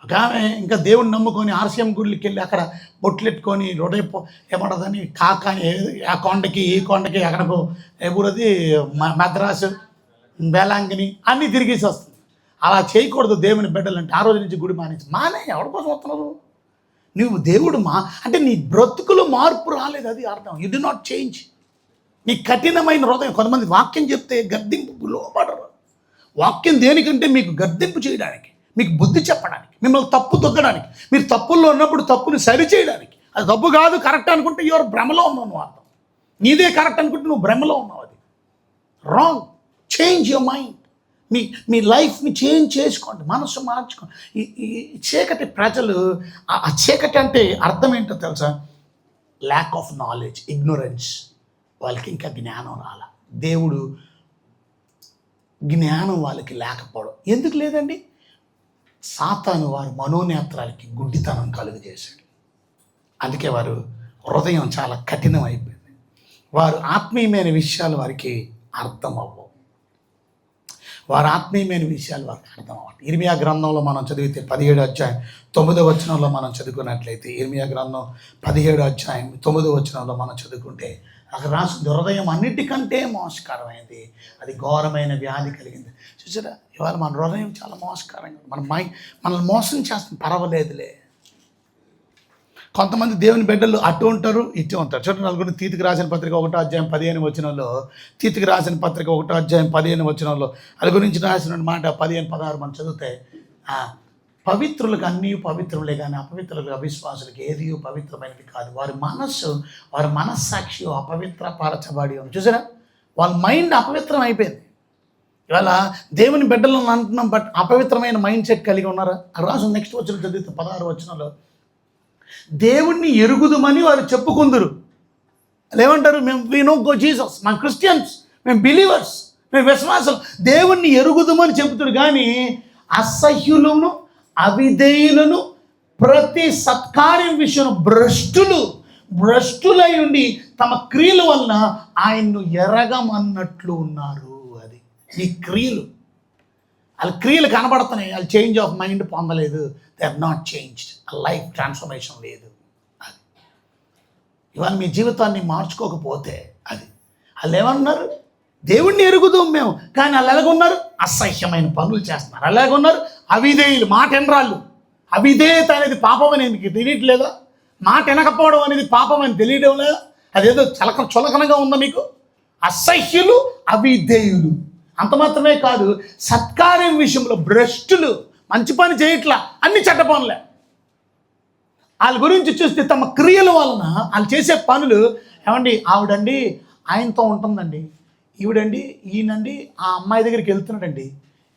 ఒక ఆమె ఇంకా దేవుడిని నమ్ముకొని ఆర్సీఎం గుడికి వెళ్ళి అక్కడ బొట్లెట్టుకొని ఏమంటుందని కాకాని, ఆ కొండకి ఈ కొండకి ఎక్కడికో ఊరది మద్రాసు, వేలాంగిని అన్నీ తిరిగేసి వస్తుంది. అలా చేయకూడదు దేవుని బిడ్డలంటే. ఆ రోజు నుంచి గుడి మానే ఎవరి కోసం వస్తున్నావు నువ్వు? దేవుడు అంటే నీ బ్రతుకులో మార్పు రాలేదు, అది అర్థం. You do not change. నీ కఠినమైన హృదయం. కొంతమంది వాక్యం చెప్తే గద్దింపు లోపడరు. వాక్యం దేనికంటే మీకు గద్దింపు చేయడానికి, మీకు బుద్ధి చెప్పడానికి, మిమ్మల్ని తప్పు తొక్కడానికి, మీరు తప్పుల్లో ఉన్నప్పుడు తప్పుని సరిచేయడానికి. అది తప్పు కాదు, కరెక్ట్ అనుకుంటే ఎవరు భ్రమలో ఉన్నావు నువ్వు అర్థం. నీదే కరెక్ట్ అనుకుంటే నువ్వు భ్రమలో ఉన్నావు. అది రాంగ్. Change your mind. మీ లైఫ్ని చేంజ్ చేసుకోండి, మనసు మార్చుకోండి. ఈ చీకటి ప్రజలు, ఆ చీకటి అంటే అర్థం ఏంటో తెలుసా? Lack of knowledge, ignorance. వాళ్ళకి ఇంకా జ్ఞానం రాల. దేవుడు జ్ఞానం వాళ్ళకి లేకపోవడం ఎందుకు లేదండి? సాతాను వారి మనోనేత్రాలకి గుడ్డితనం కలుగజేశాడు. అందుకే వారు హృదయం చాలా కఠినం అయిపోయింది. వారు ఆత్మీయమైన విషయాలు వారికి అర్థం అవ్వవు. వారి ఆత్మీయమైన విషయాలు వారికి అర్థం అవ్వాలి. ఇర్మియా గ్రంథంలో మనం చదివితే 17:9 మనం చదువుకున్నట్లయితే, ఇర్మియా గ్రంథం 17:9 మనం చదువుకుంటే అక్కడ రాసిన హృదయం అన్నిటికంటే మోసకరమైనది, అది ఘోరమైన వ్యాధి కలిగింది. చూసారా, ఇవాళ మన హృదయం చాలా మోసకరంగా, మనల్ని మోసం చేస్తుంది. పర్వాలేదులే, కొంతమంది దేవుని బిడ్డలు అటు ఉంటారు ఇటు ఉంటారు. చూడండి, నలుగురిని తీతుకి రాసిన పత్రిక 1:15 తీతుకి రాసిన పత్రిక 1:15 అది గురించి రాసిన మాట 15-16 మనం చదివితే, పవిత్రులకు అన్నీ పవిత్రులే కానీ అపవిత్రులకు అవిశ్వాసులకు ఏది పవిత్రమైనది కాదు. వారి మనస్సాక్షి అపవిత్రపరచబడి ఉంది. చూసారా, వాళ్ళ మైండ్ అపవిత్రం అయిపోయింది. ఇవాళ దేవుని బిడ్డలను అంటున్నాం, బట్ అపవిత్రమైన మైండ్ సెట్ కలిగి ఉన్నారా? అది రాసు నెక్స్ట్ వచ్చిన చదివితే 16 దేవుణ్ణి ఎరుగుదుమని వారు చెప్పుకుందరు. ఏమంటారు? మేము వి నో గో జీసస్, మేము క్రిస్టియన్స్, మేము బిలీవర్స్, మేము విశ్వాసం. దేవుణ్ణి ఎరుగుదుమని చెబుతారు కానీ అసహ్యులను అవిధేయులను ప్రతి సత్కార్యం విషయం భ్రష్టులై ఉండి తమ క్రియల వలన ఆయన్ను ఎరగమన్నట్లు ఉన్నారు. అది ఈ క్రియలు, వాళ్ళ క్రియలు కనబడుతున్నాయి, వాళ్ళు చేంజ్ ఆఫ్ మైండ్ పొందలేదు. They are not changed, life transformation లేదు. అది ఇవాళ మీ జీవితాన్ని మార్చుకోకపోతే అది వాళ్ళు ఏమన్నారు? దేవుణ్ణి ఎరుగుదాం మేము, కానీ వాళ్ళు ఎలాగున్నారు? అసహ్యమైన పనులు చేస్తున్నారు. అలాగున్నారు అవిధేయులు, మాట ఎనరాళ్ళు. అవిధేయత అనేది పాపం అని మీకు తెలియట్లేదా? మాట వినకపోవడం అనేది పాపం అని తెలియడం లేదా? అదేదో చులకనగా ఉందా మీకు? అసహ్యులు అవిధేయులు. అంత మాత్రమే కాదు, సత్కార్యం విషయంలో భ్రష్టులు, మంచి పని చేయట్లా, అన్ని చెడ్డ పనులే. వాళ్ళ గురించి చూస్తే తమ క్రియల వలన వాళ్ళు చేసే పనులు, ఏమండి ఆవిడండి ఆయనతో ఉంటుందండి, ఈవిడండి ఈయనండి ఆ అమ్మాయి దగ్గరికి వెళ్తున్నాడండి,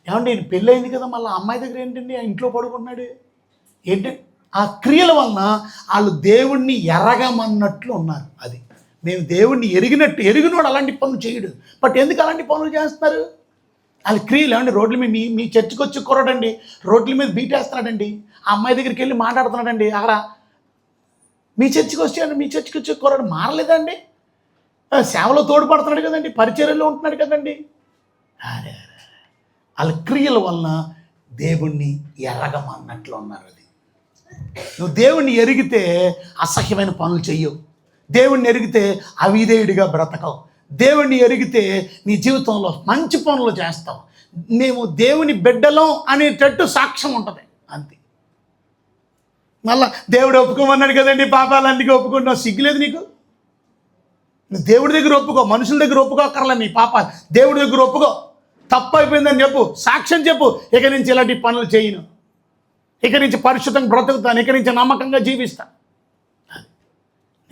ఏమండి ఈయన పెళ్ళి అయింది కదా, మళ్ళీ అమ్మాయి దగ్గర ఏంటండి ఆ ఇంట్లో పడుకుంటున్నాడు ఏంటంటే, ఆ క్రియల వలన వాళ్ళు దేవుణ్ణి ఎరగమన్నట్లు ఉన్నారు. అది మేము దేవుణ్ణి ఎరిగినోడు అలాంటి పనులు చేయడు. బట్ ఎందుకు అలాంటి పనులు చేస్తున్నారు? వాళ్ళ క్రియలు. ఏమండి రోడ్ల మీద మీ చర్చికి వచ్చి కుర్రాడండి రోడ్ల మీద బీటేస్తున్నాడండి, ఆ అమ్మాయి దగ్గరికి వెళ్ళి మాట్లాడుతున్నాడండి, అక్కడ మీ చర్చికి వచ్చి కుర్రాడు మారలేదండి, సేవలో తోడ్పడుతున్నాడు కదండి, పరిచర్యలో ఉంటున్నాడు కదండి. అరే వాళ్ళ క్రియల వలన దేవుణ్ణి ఎరగమన్నట్లు ఉన్నారు. అది నువ్వు దేవుణ్ణి ఎరిగితే అసహ్యమైన పనులు చెయ్యవు, దేవుణ్ణి ఎరిగితే అవిధేయుడిగా బ్రతకవు, దేవుణ్ణి ఎరిగితే నీ జీవితంలో మంచి పనులు చేస్తావు, మేము దేవుని బిడ్డలం అనేటట్టు సాక్ష్యం ఉంటుంది. అంతే. మళ్ళా దేవుడు ఒప్పుకోమన్నాడు కదండి, పాపాలన్నిటికీ ఒప్పుకుంటున్నావు, సిగ్గులేదు నీకు? దేవుడి దగ్గర ఒప్పుకో, మనుషుల దగ్గర ఒప్పుకోకర్లే నీ పాపాలు, దేవుడి దగ్గర ఒప్పుకో. తప్పు అయిపోయిందని చెప్పు, సాక్ష్యం చెప్పు, ఇక నుంచి ఇలాంటి పనులు చేయను, ఇక నుంచి పరిశుద్ధంగా బ్రతుకుతాను, ఇక నుంచి నమ్మకంగా జీవిస్తాను.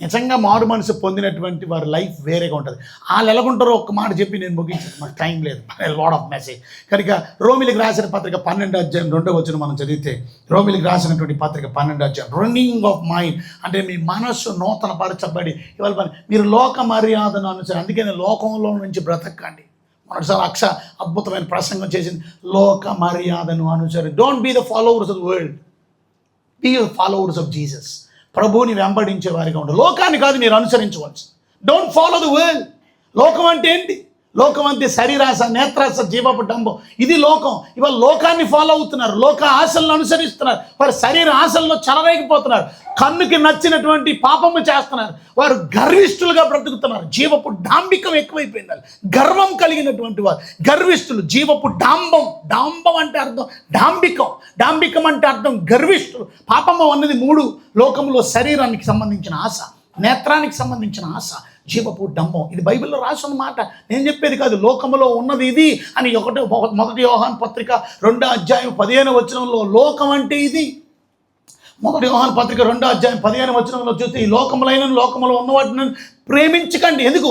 నిజంగా మారు మనసు పొందినటువంటి వారి లైఫ్ వేరేగా ఉంటుంది. వాళ్ళు ఎలాగుంటారో ఒక్క మాట చెప్పి నేను ముగించాను, మాకు టైం లేదు, లాడ్ ఆఫ్ మెసేజ్. కనుక రోమిలికి రాసిన పత్రిక 12:2 మనం చదివితే, రోమిలికి రాసినటువంటి పత్రిక 12 రన్నింగ్ ఆఫ్ మైండ్ అంటే మీ మనస్సు నూతన పరచబడి ఇవాళ మీరు లోక మర్యాదను అనుసరి, అందుకని లోకంలో నుంచి బ్రతకండి. మొదటిసారి అద్భుతమైన ప్రసంగం చేసింది, లోక మర్యాదను అనుసరి. Don't be the followers of the world, be the followers of Jesus. ప్రభువుని వెంబడించే వారిగా ఉండాలి, లోకాన్ని కాదు మీరు అనుసరించవచ్చు. Don't follow the world. లోకం అంటే ఏంటి? లోకం అంటే శరీరాశ, నేత్రాశ, జీవపు డంబం, ఇది లోకం. ఇవాళ లోకాన్ని ఫాలో అవుతున్నారు, లోక ఆశలను అనుసరిస్తున్నారు, వారి శరీర ఆశల్లో చెలరేగిపోతున్నారు, కన్నుకి నచ్చినటువంటి పాపము చేస్తున్నారు, వారు గర్విష్ఠులుగా బ్రతుకుతున్నారు. జీవపు డాంబికం ఎక్కువైపోయింది. గర్వం కలిగినటువంటి వారు గర్విష్ఠులు. జీవపు డాంబం అంటే అర్థం డాంబికం అంటే అర్థం గర్విష్ఠులు. పాపము అన్నది 3 లోకంలో శరీరానికి సంబంధించిన ఆశ, నేత్రానికి సంబంధించిన ఆశ, జీవపు డంబం. ఇది బైబిల్లో రాసిన మాట, నేను చెప్పేది కాదు. లోకంలో ఉన్నది ఇది అని 1 యోహాను పత్రిక 2:15 లోకం అంటే ఇది. 1 యోహాను పత్రిక 2:15 చూస్తే, ఈ లోకములో ఉన్న వాటిని ప్రేమించకండి. ఎందుకు?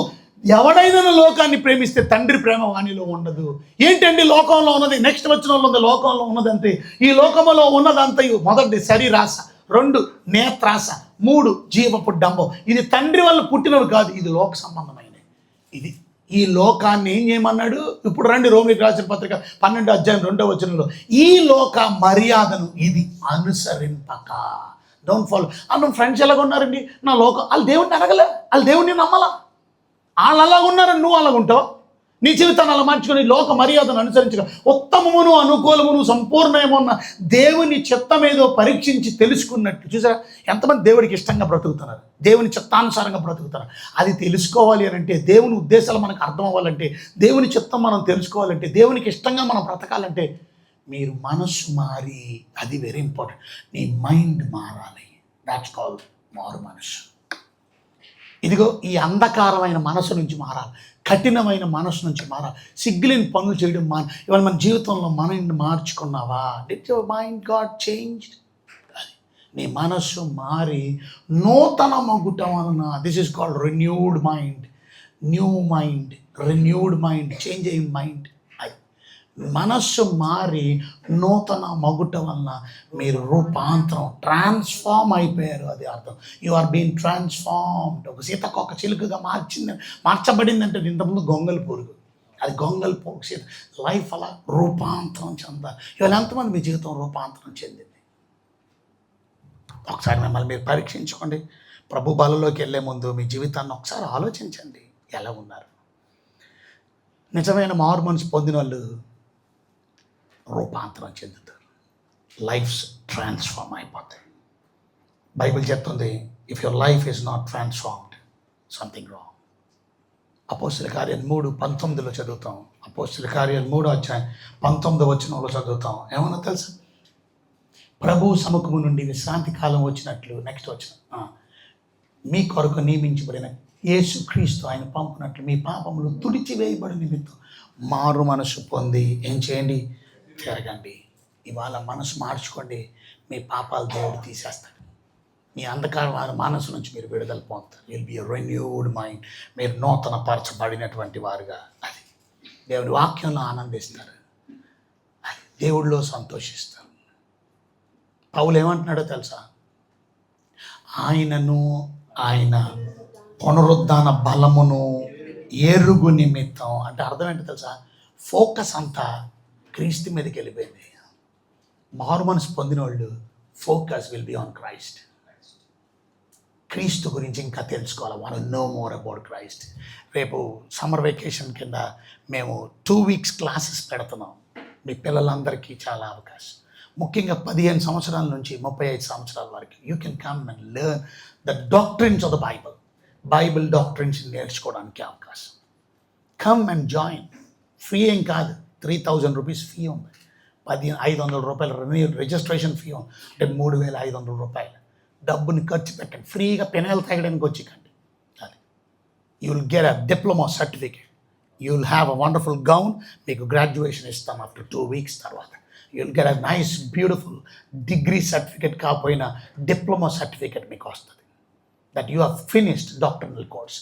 ఎవడైనా లోకాన్ని ప్రేమిస్తే తండ్రి ప్రేమ వానిలో ఉండదు. ఏంటండి లోకంలో ఉన్నది? నెక్స్ట్ వచనంలో ఉంది, లోకంలో ఉన్నదంతే. ఈ లోకంలో ఉన్నదంతయు 1 శరీరాశ, 2 నేత్రాశ, 3 జీవపు డంబం. ఇది తండ్రి వల్ల పుట్టినవి కాదు, ఇది లోక సంబంధమైనది. ఇది ఈ లోకాన్ని ఏం చేయమన్నాడు? ఇప్పుడు రండి రోమిలికి రాసిన పత్రిక 12:2 ఈ లోక మర్యాదను ఇది అనుసరింపక. Don't follow. అన్న ఫ్రెండ్స్ ఎలాగ ఉన్నారండి? నా లోకం, వాళ్ళు దేవుడిని అడగలే, వాళ్ళు దేవుడిని నమ్మలా, వాళ్ళు అలాగ ఉన్నారని నువ్వు అలాగుంటావు. నీ జీవితాన్ని అలా మార్చుకొని లోక మర్యాదను అనుసరించగా ఉత్తమమును అనుకూలమును సంపూర్ణమున్న దేవుని చిత్తమేదో పరీక్షించి తెలుసుకున్నట్లు. చూసారా ఎంతమంది దేవుడికి ఇష్టంగా బ్రతుకుతున్నారు, దేవుని చిత్తానుసారంగా బ్రతుకుతున్నారు. అది తెలుసుకోవాలి అని అంటే, దేవుని ఉద్దేశాలు మనకు అర్థం అవ్వాలంటే, దేవుని చిత్తం మనం తెలుసుకోవాలంటే, దేవునికి ఇష్టంగా మనం బ్రతకాలంటే, మీరు మనస్సు మారి, అది వెరీ ఇంపార్టెంట్. నీ మైండ్ మారాలి. దాట్స్ కాల్డ్ మారు మనసు. ఇదిగో ఈ అంధకారమైన మనసు నుంచి మారాలి, కఠినమైన మనసు నుంచి మారాలి, సిగ్గులేని పనులు చేయడం ఇవాళ మన జీవితంలో మైండ్ మార్చుకున్నావా? Did your mind got changed? నీ మనస్సు మారి నూతన మగుటం వలన, this is called renewed mind, new mind, renewed mind, change అయిన మైండ్. మనస్సు మారి నూతన మగుట వలన మీరు రూపాంతరం, ట్రాన్స్ఫార్మ్ అయిపోయారు. అది అర్థం. You are being transformed. ఒక సీతకొక చిలుకగా మార్చబడిందంటే ఇంతకుముందు గొంగలి పురుగు, అది గొంగలి పురుగు సీత. లైఫ్ అలా రూపాంతరం చెందాలి. ఇవాళ ఎంతమంది మీ జీవితం రూపాంతరం చెందింది? ఒకసారి మిమ్మల్ని మీరు పరీక్షించుకోండి. ప్రభు బలలోకి వెళ్ళే ముందు మీ జీవితాన్ని ఒకసారి ఆలోచించండి, ఎలా ఉన్నారు. నిజమైన మారు మనసు పొందిన వాళ్ళు రూపాంతరం చెందుతారు, లైఫ్స్ ట్రాన్స్ఫార్మ్ అయిపోతాయి. బైబిల్ చెప్తుంది, if your life is not transformed, something wrong. అపోస్తల కార్యాలు 3:19 చదువుతాం. అపోస్తల కార్యాలు 3:19 చదువుతాం. ఏమన్నా తెలుసా? ప్రభు సముఖము నుండి విశ్రాంతి కాలం వచ్చినట్లు, నెక్స్ట్ వచ్చిన మీ కొరకు నియమించబడిన యేసుక్రీస్తు ఆయన పంపునట్లు మీ పాపములు తుడిచివేయబడి నిమిత్తం మారు మనసు పొంది ఏం చేయండి? తిరగండి. ఇవాళ మనసు మార్చుకోండి, మీ పాపాలు దేవుడు తీసేస్తాడు. మీ అంధకారమైన మనసు నుంచి మీరు విడుదల పొందుతారు. Will be renewed mind. మీరు నూతన పరచబడినటువంటి వారుగా అది దేవుడి వాక్యంలో ఆనందిస్తారు, అది దేవుడిలో సంతోషిస్తారు. పౌలు ఏమంటున్నాడో తెలుసా? ఆయనను, ఆయన పునరుద్ధాన బలమును ఎరుగు నిమిత్తం అంటే అర్థం ఏంటో తెలుసా? ఫోకస్ అంతా క్రీస్తు మీదకి వెళ్ళిపోయింది. మారు మనసు పొందిన వాళ్ళు focus will be on Christ. క్రీస్తు గురించి ఇంకా తెలుసుకోవాలి. వారు నో మోర్ అబౌట్ క్రైస్ట్. రేపు సమ్మర్ వెకేషన్ కింద మేము 2 weeks క్లాసెస్ పెడుతున్నాం. మీ పిల్లలందరికీ చాలా అవకాశం, ముఖ్యంగా 15 సంవత్సరాల నుంచి 35 సంవత్సరాల వరకు. You can come and learn the doctrines of the Bible doctrines నేర్చుకోవడానికి అవకాశం. Come and join. ఫ్రీ ఏం కాదు, 3,000 రూపీస్ ఫీ ఉంది. 500 రూపాయలు రిజిస్ట్రేషన్ ఫీ ఉంది, అంటే 3,500 రూపాయలు. డబ్బుని ఖర్చు పెట్టండి, ఫ్రీగా పెనాలు తాగడానికి వచ్చికండి. అది you will get a diploma certificate, you will have a wonderful gown. మీకు గ్రాడ్యుయేషన్ ఇస్తాం ఆఫ్టర్ 2 weeks తర్వాత. You will get a nice beautiful degree certificate కాకపోయినా డిప్లొమా సర్టిఫికేట్ మీకు వస్తుంది. That you have finished doctoral course.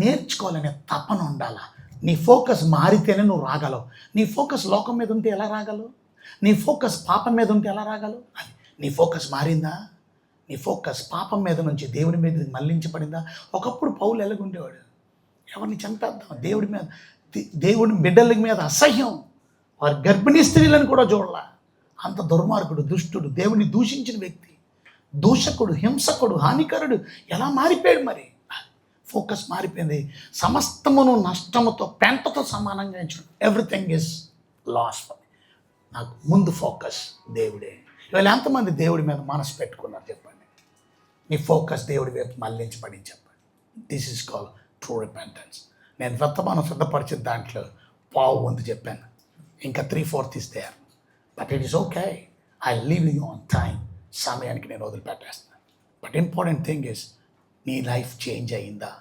నేర్చుకోవాలనే తపన ఉండాలా. నీ ఫోకస్ మారితేనే నువ్వు రాగలవు. నీ ఫోకస్ లోకం మీద ఉంటే ఎలా రాగలవు? నీ ఫోకస్ పాపం మీద ఉంటే ఎలా రాగలవు? అది నీ ఫోకస్ మారిందా? నీ ఫోకస్ పాపం మీద నుంచి దేవుడి మీద మళ్లించబడిందా? ఒకప్పుడు పౌలు ఎలాగుండేవాడు? ఎవరిని చంపేద్దాం, దేవుడి మీద, దేవుడి బిడ్డల మీద అసహ్యం, వారి గర్భిణీ స్త్రీలను కూడా చూడాల. అంత దుర్మార్గుడు, దుష్టుడు, దేవుని దూషించిన వ్యక్తి, దూషకుడు, హింసకుడు, హానికరుడు ఎలా మారిపోయాడు? మరి ఫోకస్ మారిపోయింది. సమస్తమును నష్టముతో, పెంటతో సమానంగా ఎంచడం. Everything is loss for me. నాకు ముందు ఫోకస్ దేవుడే. ఇవాళ ఎంతమంది దేవుడి మీద మనసు పెట్టుకున్నారు చెప్పండి? నీ ఫోకస్ దేవుడి వైపు మళ్ళించబడి చెప్పండి. This is called true repentance. నేను వర్తమానం సిద్ధపరిచిన దాంట్లో పావు వంతు చెప్పాను, ఇంకా 3/4 is there. But it is okay, I leave you on time. సమయానికి నేను వదిలిపెట్టేస్తాను. బట్ ఇంపార్టెంట్ థింగ్ ఇస్, నీ లైఫ్ చేంజ్ అయిందా?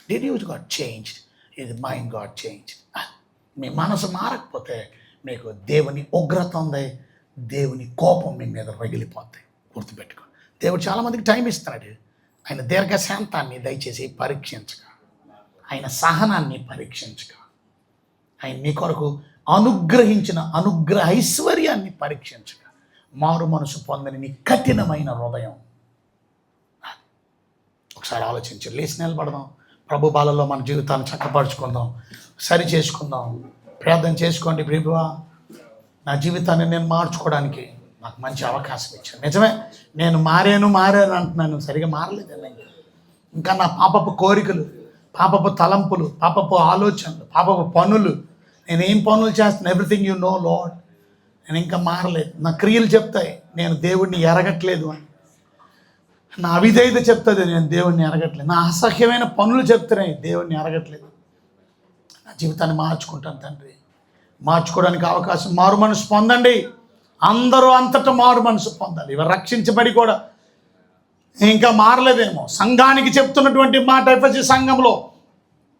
Did you got changed? ఇది మైండ్ గాట్ చేంజ్డ్. మీ మనసు మారకపోతే మీకు దేవుని ఉగ్రత ఉంది, దేవుని కోపం మీ మీద రగిలిపోతాయి. గుర్తుపెట్టుకో. దేవుడు చాలామందికి టైం ఇస్తున్నాడు. ఆయన దీర్ఘశాంతాన్ని దయచేసి పరీక్షించగా, ఆయన సహనాన్ని పరీక్షించగా, ఆయన నీ కొరకు అనుగ్రహించిన అనుగ్రహ ఐశ్వర్యాన్ని పరీక్షించగా, మారు మనసు పొందని నీ కఠినమైన హృదయం. ఒకసారి ఆలోచించి లేచి నిలబడదాం. ప్రభు బాలలో మన జీవితాన్ని చక్కపరుచుకుందాం, సరి చేసుకుందాం. ప్రార్థన చేసుకోండి. ప్రభువా, నా జీవితాన్ని నేను మార్చుకోవడానికి నాకు మంచి అవకాశం ఇచ్చాను. నిజమే, నేను మారాను అంటున్నాను, సరిగా మారలేదు. ఇంకా నా పాపపు కోరికలు, పాపపు తలంపులు, పాపపు ఆలోచనలు, పాపపు పనులు, నేనేం పనులు చేస్తాను, ఎవ్రీథింగ్ యూ నో లార్డ్. నేను ఇంకా మారలేదు. నా క్రియలు చెప్తాయి నేను దేవుడిని ఎరగట్లేదు అని. నా అవిధేయత చెప్తుంది నేను దేవుడిని ఎరగట్లేదు. నా అసహ్యమైన పనులు చెప్తున్నాయి దేవుడిని ఎరగట్లేదు. నా జీవితాన్ని మార్చుకుంటాను తండ్రి. మార్చుకోవడానికి అవకాశం, మారు మనసు పొందండి. అందరూ అంతటా మారు మనసు పొందాలి. ఇవి రక్షించబడి కూడా ఇంకా మారలేదేమో. సంఘానికి చెప్తున్నటువంటి మాట, ఎఫెసీ సంఘంలో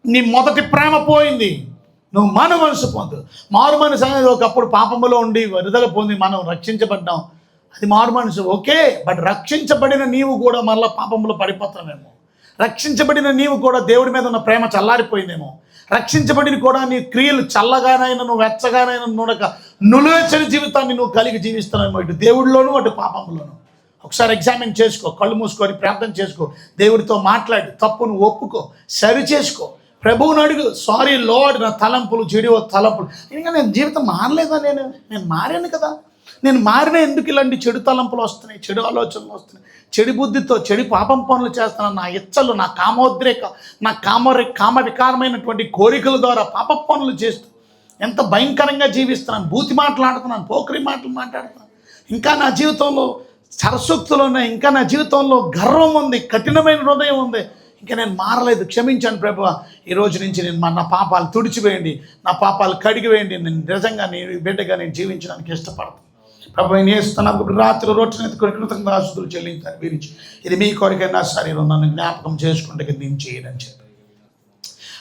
నీ మొదటి ప్రేమ పోయింది, నువ్వు మారు మనసు పొందు. మారు మనసు అనేది ఒకప్పుడు పాపములో ఉండి విడుదల పొంది మనం రక్షించబడ్డాం, అది మారు మనసు ఓకే. బట్ రక్షించబడిన నీవు కూడా మళ్ళీ పాపంలో పడిపోతావేమో. రక్షించబడిన నీవు కూడా దేవుడి మీద ఉన్న ప్రేమ చల్లారిపోయిందేమో. రక్షించబడిన కూడా నీ క్రియలు చల్లగానైనా నువ్వు వెచ్చగానైనా నూనక నులువెచ్చని జీవితాన్ని నువ్వు కలిగి జీవిస్తున్నావేమో, ఇటు దేవుడిలోనూ అటు పాపంలోనూ. ఒకసారి ఎగ్జామిన్ చేసుకో, కళ్ళు మూసుకొని ప్రార్థన చేసుకో, దేవుడితో మాట్లాడి తప్పును ఒప్పుకో, సరి చేసుకో, ప్రభువుని అడుగు. సారీ లార్డ్, నా తలంపులు చెడు తలంపులు, ఇంకా నేను జీవితం మారలేదా, నేను మారాను కదా, నేను మారినా ఎందుకు ఇలాంటి చెడు తలంపులు వస్తున్నాయి, చెడు ఆలోచనలు వస్తున్నాయి, చెడు బుద్ధితో చెడు పాపం పనులు చేస్తున్నాను, నా ఇచ్చలు, నా కామోద్రేక, నా కామ వికారమైనటువంటి కోరికల ద్వారా పాప పనులు చేస్తూ ఎంత భయంకరంగా జీవిస్తున్నాను, బూతి మాట్లాడుతున్నాను, పోకరి మాటలు మాట్లాడుతున్నాను, ఇంకా నా జీవితంలో సరసూక్తులు ఉన్నాయి, ఇంకా నా జీవితంలో గర్వం ఉంది, కఠినమైన హృదయం ఉంది, ఇంకా నేను మారలేదు, క్షమించాను ప్రభువా, ఈ రోజు నుంచి నేను నా పాపాలు తుడిచివేయండి, నా పాపాలు కడిగివేయండి, నేను నిజంగా నేను బిడ్డగా నేను జీవించడానికి ఇష్టపడతాను ప్రభు. నేను వేస్తున్నాను రాత్రి రొట్టెని ఎత్తుకొని కృతజ్ఞతాస్తుతులు చెల్లించాను వీరించి, ఇది మీ కొరకైనా శరీరం నన్ను జ్ఞాపకం చేసుకుంటే నేను చేయనని చెప్పి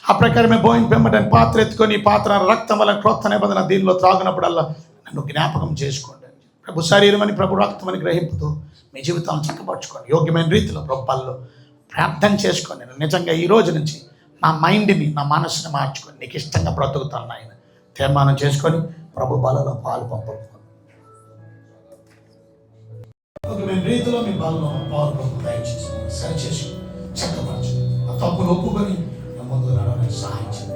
ఆ ప్రకారమే భోజనం పెమ్మటని పాత్ర ఎత్తుకొని, ఈ పాత్ర రక్తం వల్ల క్రొత్త నిబంధన దీనిలో త్రాగినప్పుడల్లా నన్ను జ్ఞాపకం చేసుకోండి. ప్రభు శరీరం అని, ప్రభు రక్తం అని గ్రహింపుతూ మీ జీవితాలను చక్కపరచుకోండి. యోగ్యమైన రీతిలో ప్రభుత్వాల్లో ప్రార్థన చేసుకోండి. నేను నిజంగా ఈ రోజు నుంచి నా మైండ్ని, నా మనసుని మార్చుకొని నీకు ఇష్టంగా బ్రతుకుతాను ఆయన తీర్మానం చేసుకొని ప్రభు బలలో పాలు పంపుతాను. యోగ్యమైన రీతిలో మీ బలలో పాలు పంపు దయచేసి సరి చేసుకొని చక్కపరచు. ఆ తప్పును ఒప్పుకొని ముందు నడవడానికి సహాయం చేయండి.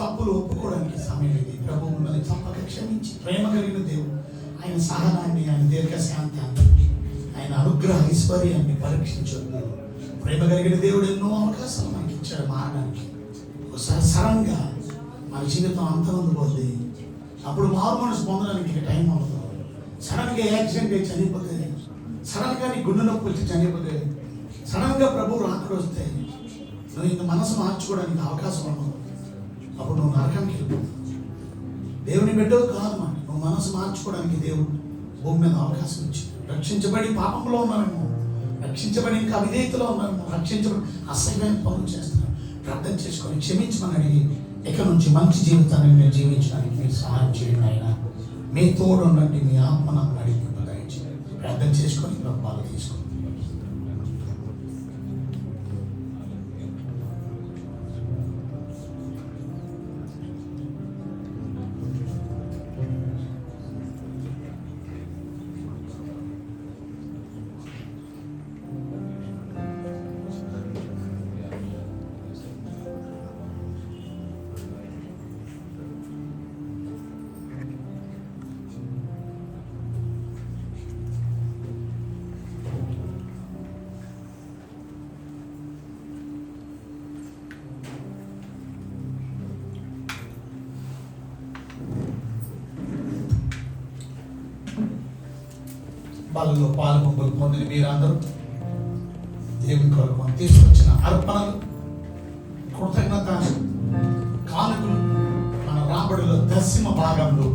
తప్పులు ఒప్పుకోవడానికి సమయం ఇది. ప్రభు మిమ్మల్ని తప్పక క్షమించి ప్రేమ కలిగిన దేవుడు, ఆయన సహనాన్ని, ఆయన దీర్ఘశాంతాన్ని, ఆయన అనుగ్రహ ఐశ్వర్యాన్ని పరీక్షించొద్దు. ప్రేమ కలిగిన దేవుడు ఎన్నో అవకాశాలు మనకి ఇచ్చాడు మారడానికి. ఒకసారి సడన్గా మన జీవితం అంతమందిపోతుంది, అప్పుడు మారు మనసు పొందడానికి ఇక టైం అవుతుంది. సడన్గా యాక్సిడెంట్ అయి చనిపోతే, సడన్గా నీ గుండె నొప్పి వచ్చి చనిపోతే, సడన్గా ప్రభు రాత్రి వస్తే నువ్వు ఇంక మనసు మార్చుకోవడానికి అవకాశం ఉండదు. అప్పుడు నువ్వు నరకానికి వెళ్ళిపోతావు. దేవుని బిడ్డవు కాదు మాట, నువ్వు మనసు మార్చుకోవడానికి దేవుడు భూమి మీద అవకాశం ఇచ్చి రక్షించబడి పాపంలో ఉన్నామేమో, రక్షించబడి ఇంకా అవిధేయతలో ఉన్నారు, రక్షించబడి అసహ్యమైన పనులు చేస్తున్నారు. ప్రార్థన చేసుకొని క్షమించమని అడిగి ఇక నుంచి మంచి జీవితాన్ని మీరు జీవించడానికి మీరు సహాయం చేయండి ఆయన. మీ తోడు ఉండండి, మీ ఆత్మ నాకు నడిపి దయచేయండి. ప్రార్థన చేసుకొని బాగా తీసుకోండి. బలలో పాలు పంపులు పొందిన మీరందరూ దేవుని కొరకు మనం తీసుకొచ్చిన అర్పణలు, కృతజ్ఞత కానుకలు మన రాబడిలో దశమ భాగంలో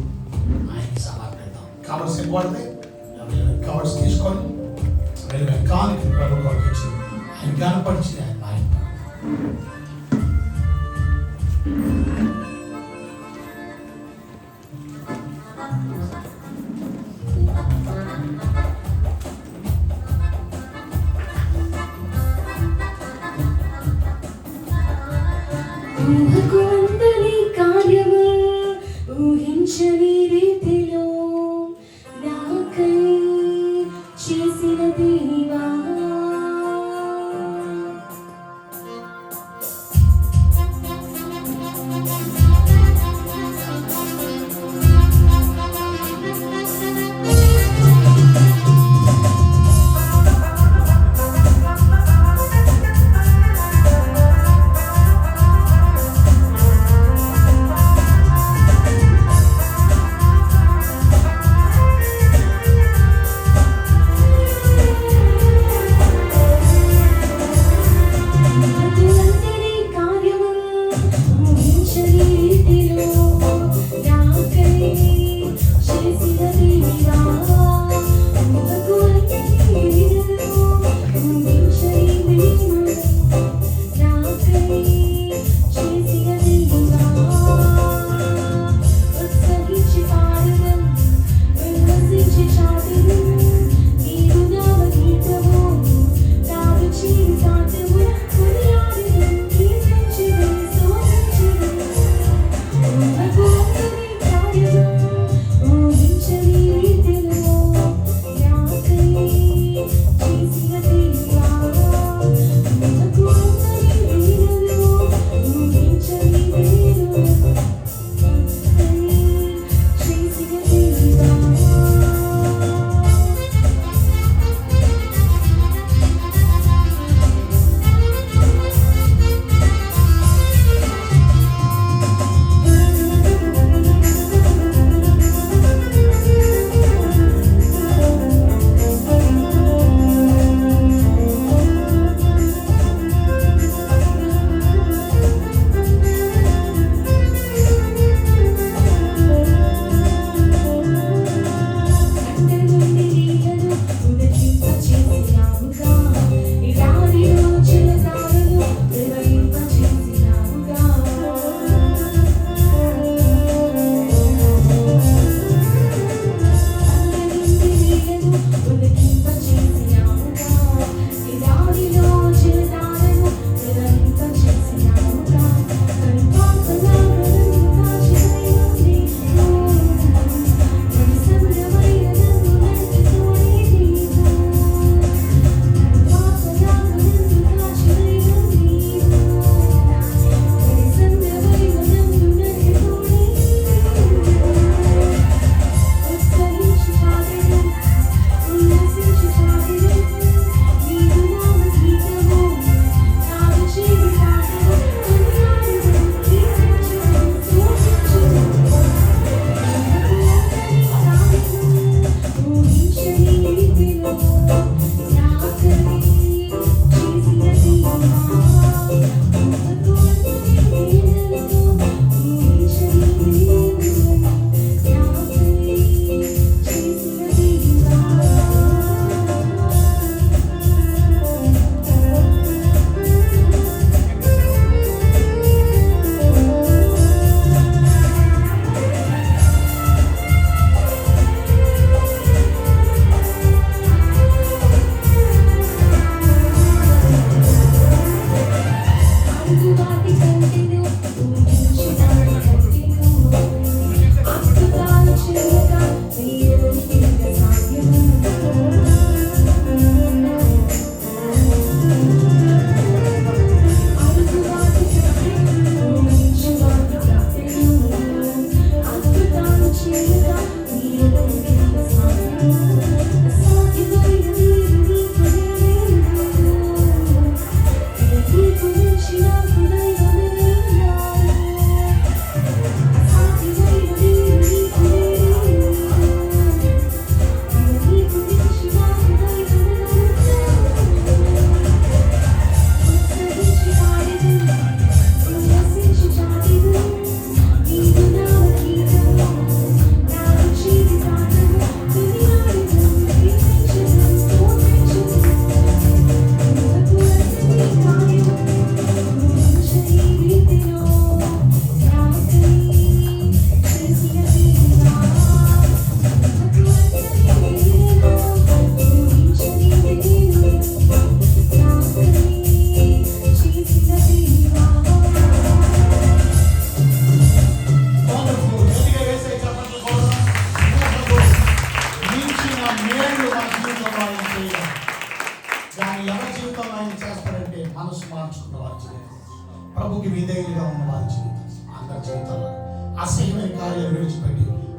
ఆయనకి సమర్పిద్దాం. కవర్స్ ఇవ్వబడితే కవర్స్ తీసుకొని కానుక ప్రభు కొరకు ఇచ్చి ఆయన కనపరిచి ఆయన ఊహకు అందని కార్యము ఊహించని రీతిలో నాకై చేసిన దేవా,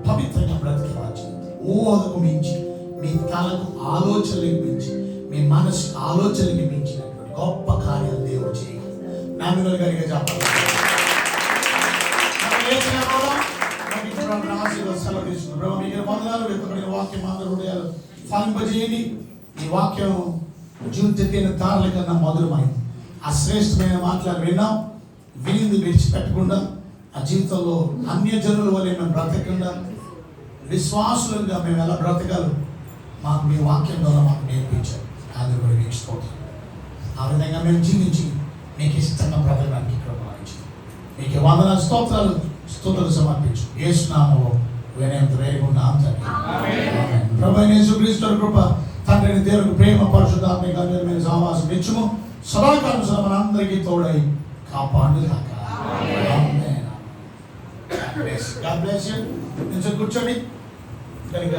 పవిత్రంగా బ్రతికే రాజ్యం. ఊహకు మించి, మీ తలకు ఆలోచనలకు మించి, మీ మనసుకు ఆలోచనలకు మించినటువంటి గొప్ప కార్యాలు దేవుడు చేయగలరు. నామినల్ గారిగా చెప్పాలి. సెలవు తీసుకున్నాం. ప్రభు మీకు వందనాలు. వ్యక్తపడిన వాక్యం అందరూ హృదయాలు ఫలింపజేయండి. ఈ వాక్యం జీవితమైన తారల కన్నా మధురమైంది. ఆ శ్రేష్టమైన మాటలు విన్నాం. వినింది విడిచిపెట్టకుండా ఆ జీవితంలో అన్యజనుల వల్ల మేము బ్రతకకుండా విశ్వాసులుగా మేము ఎలా బ్రతకాలి మాకు మీ వాక్యం ద్వారా మాకు నేర్పించారు. అందరూ కూడా మీకు స్తోత్రం. ఆ విధంగా మేము జీవించి మీకు ఇష్టంగా బ్రతకడానికి కృపణించి మీకు వందనాలు స్తోత్రాలు స్తుతులు సమర్పించు. యేసు నామములో వినయంతో వేడుకుంటున్నాం తండ్రి. ఆమేన్. ప్రభువైన యేసుక్రీస్తు కృప, తండ్రి దేవుని ప్రేమ, పరిశుద్ధాత్మ గంభీరమైన సహవాసం నిత్యము సదాకాలం మనందరికీ తోడై కాపాడుగాక. ఆమేన్. God bless you. కూర్చోండి. కనుక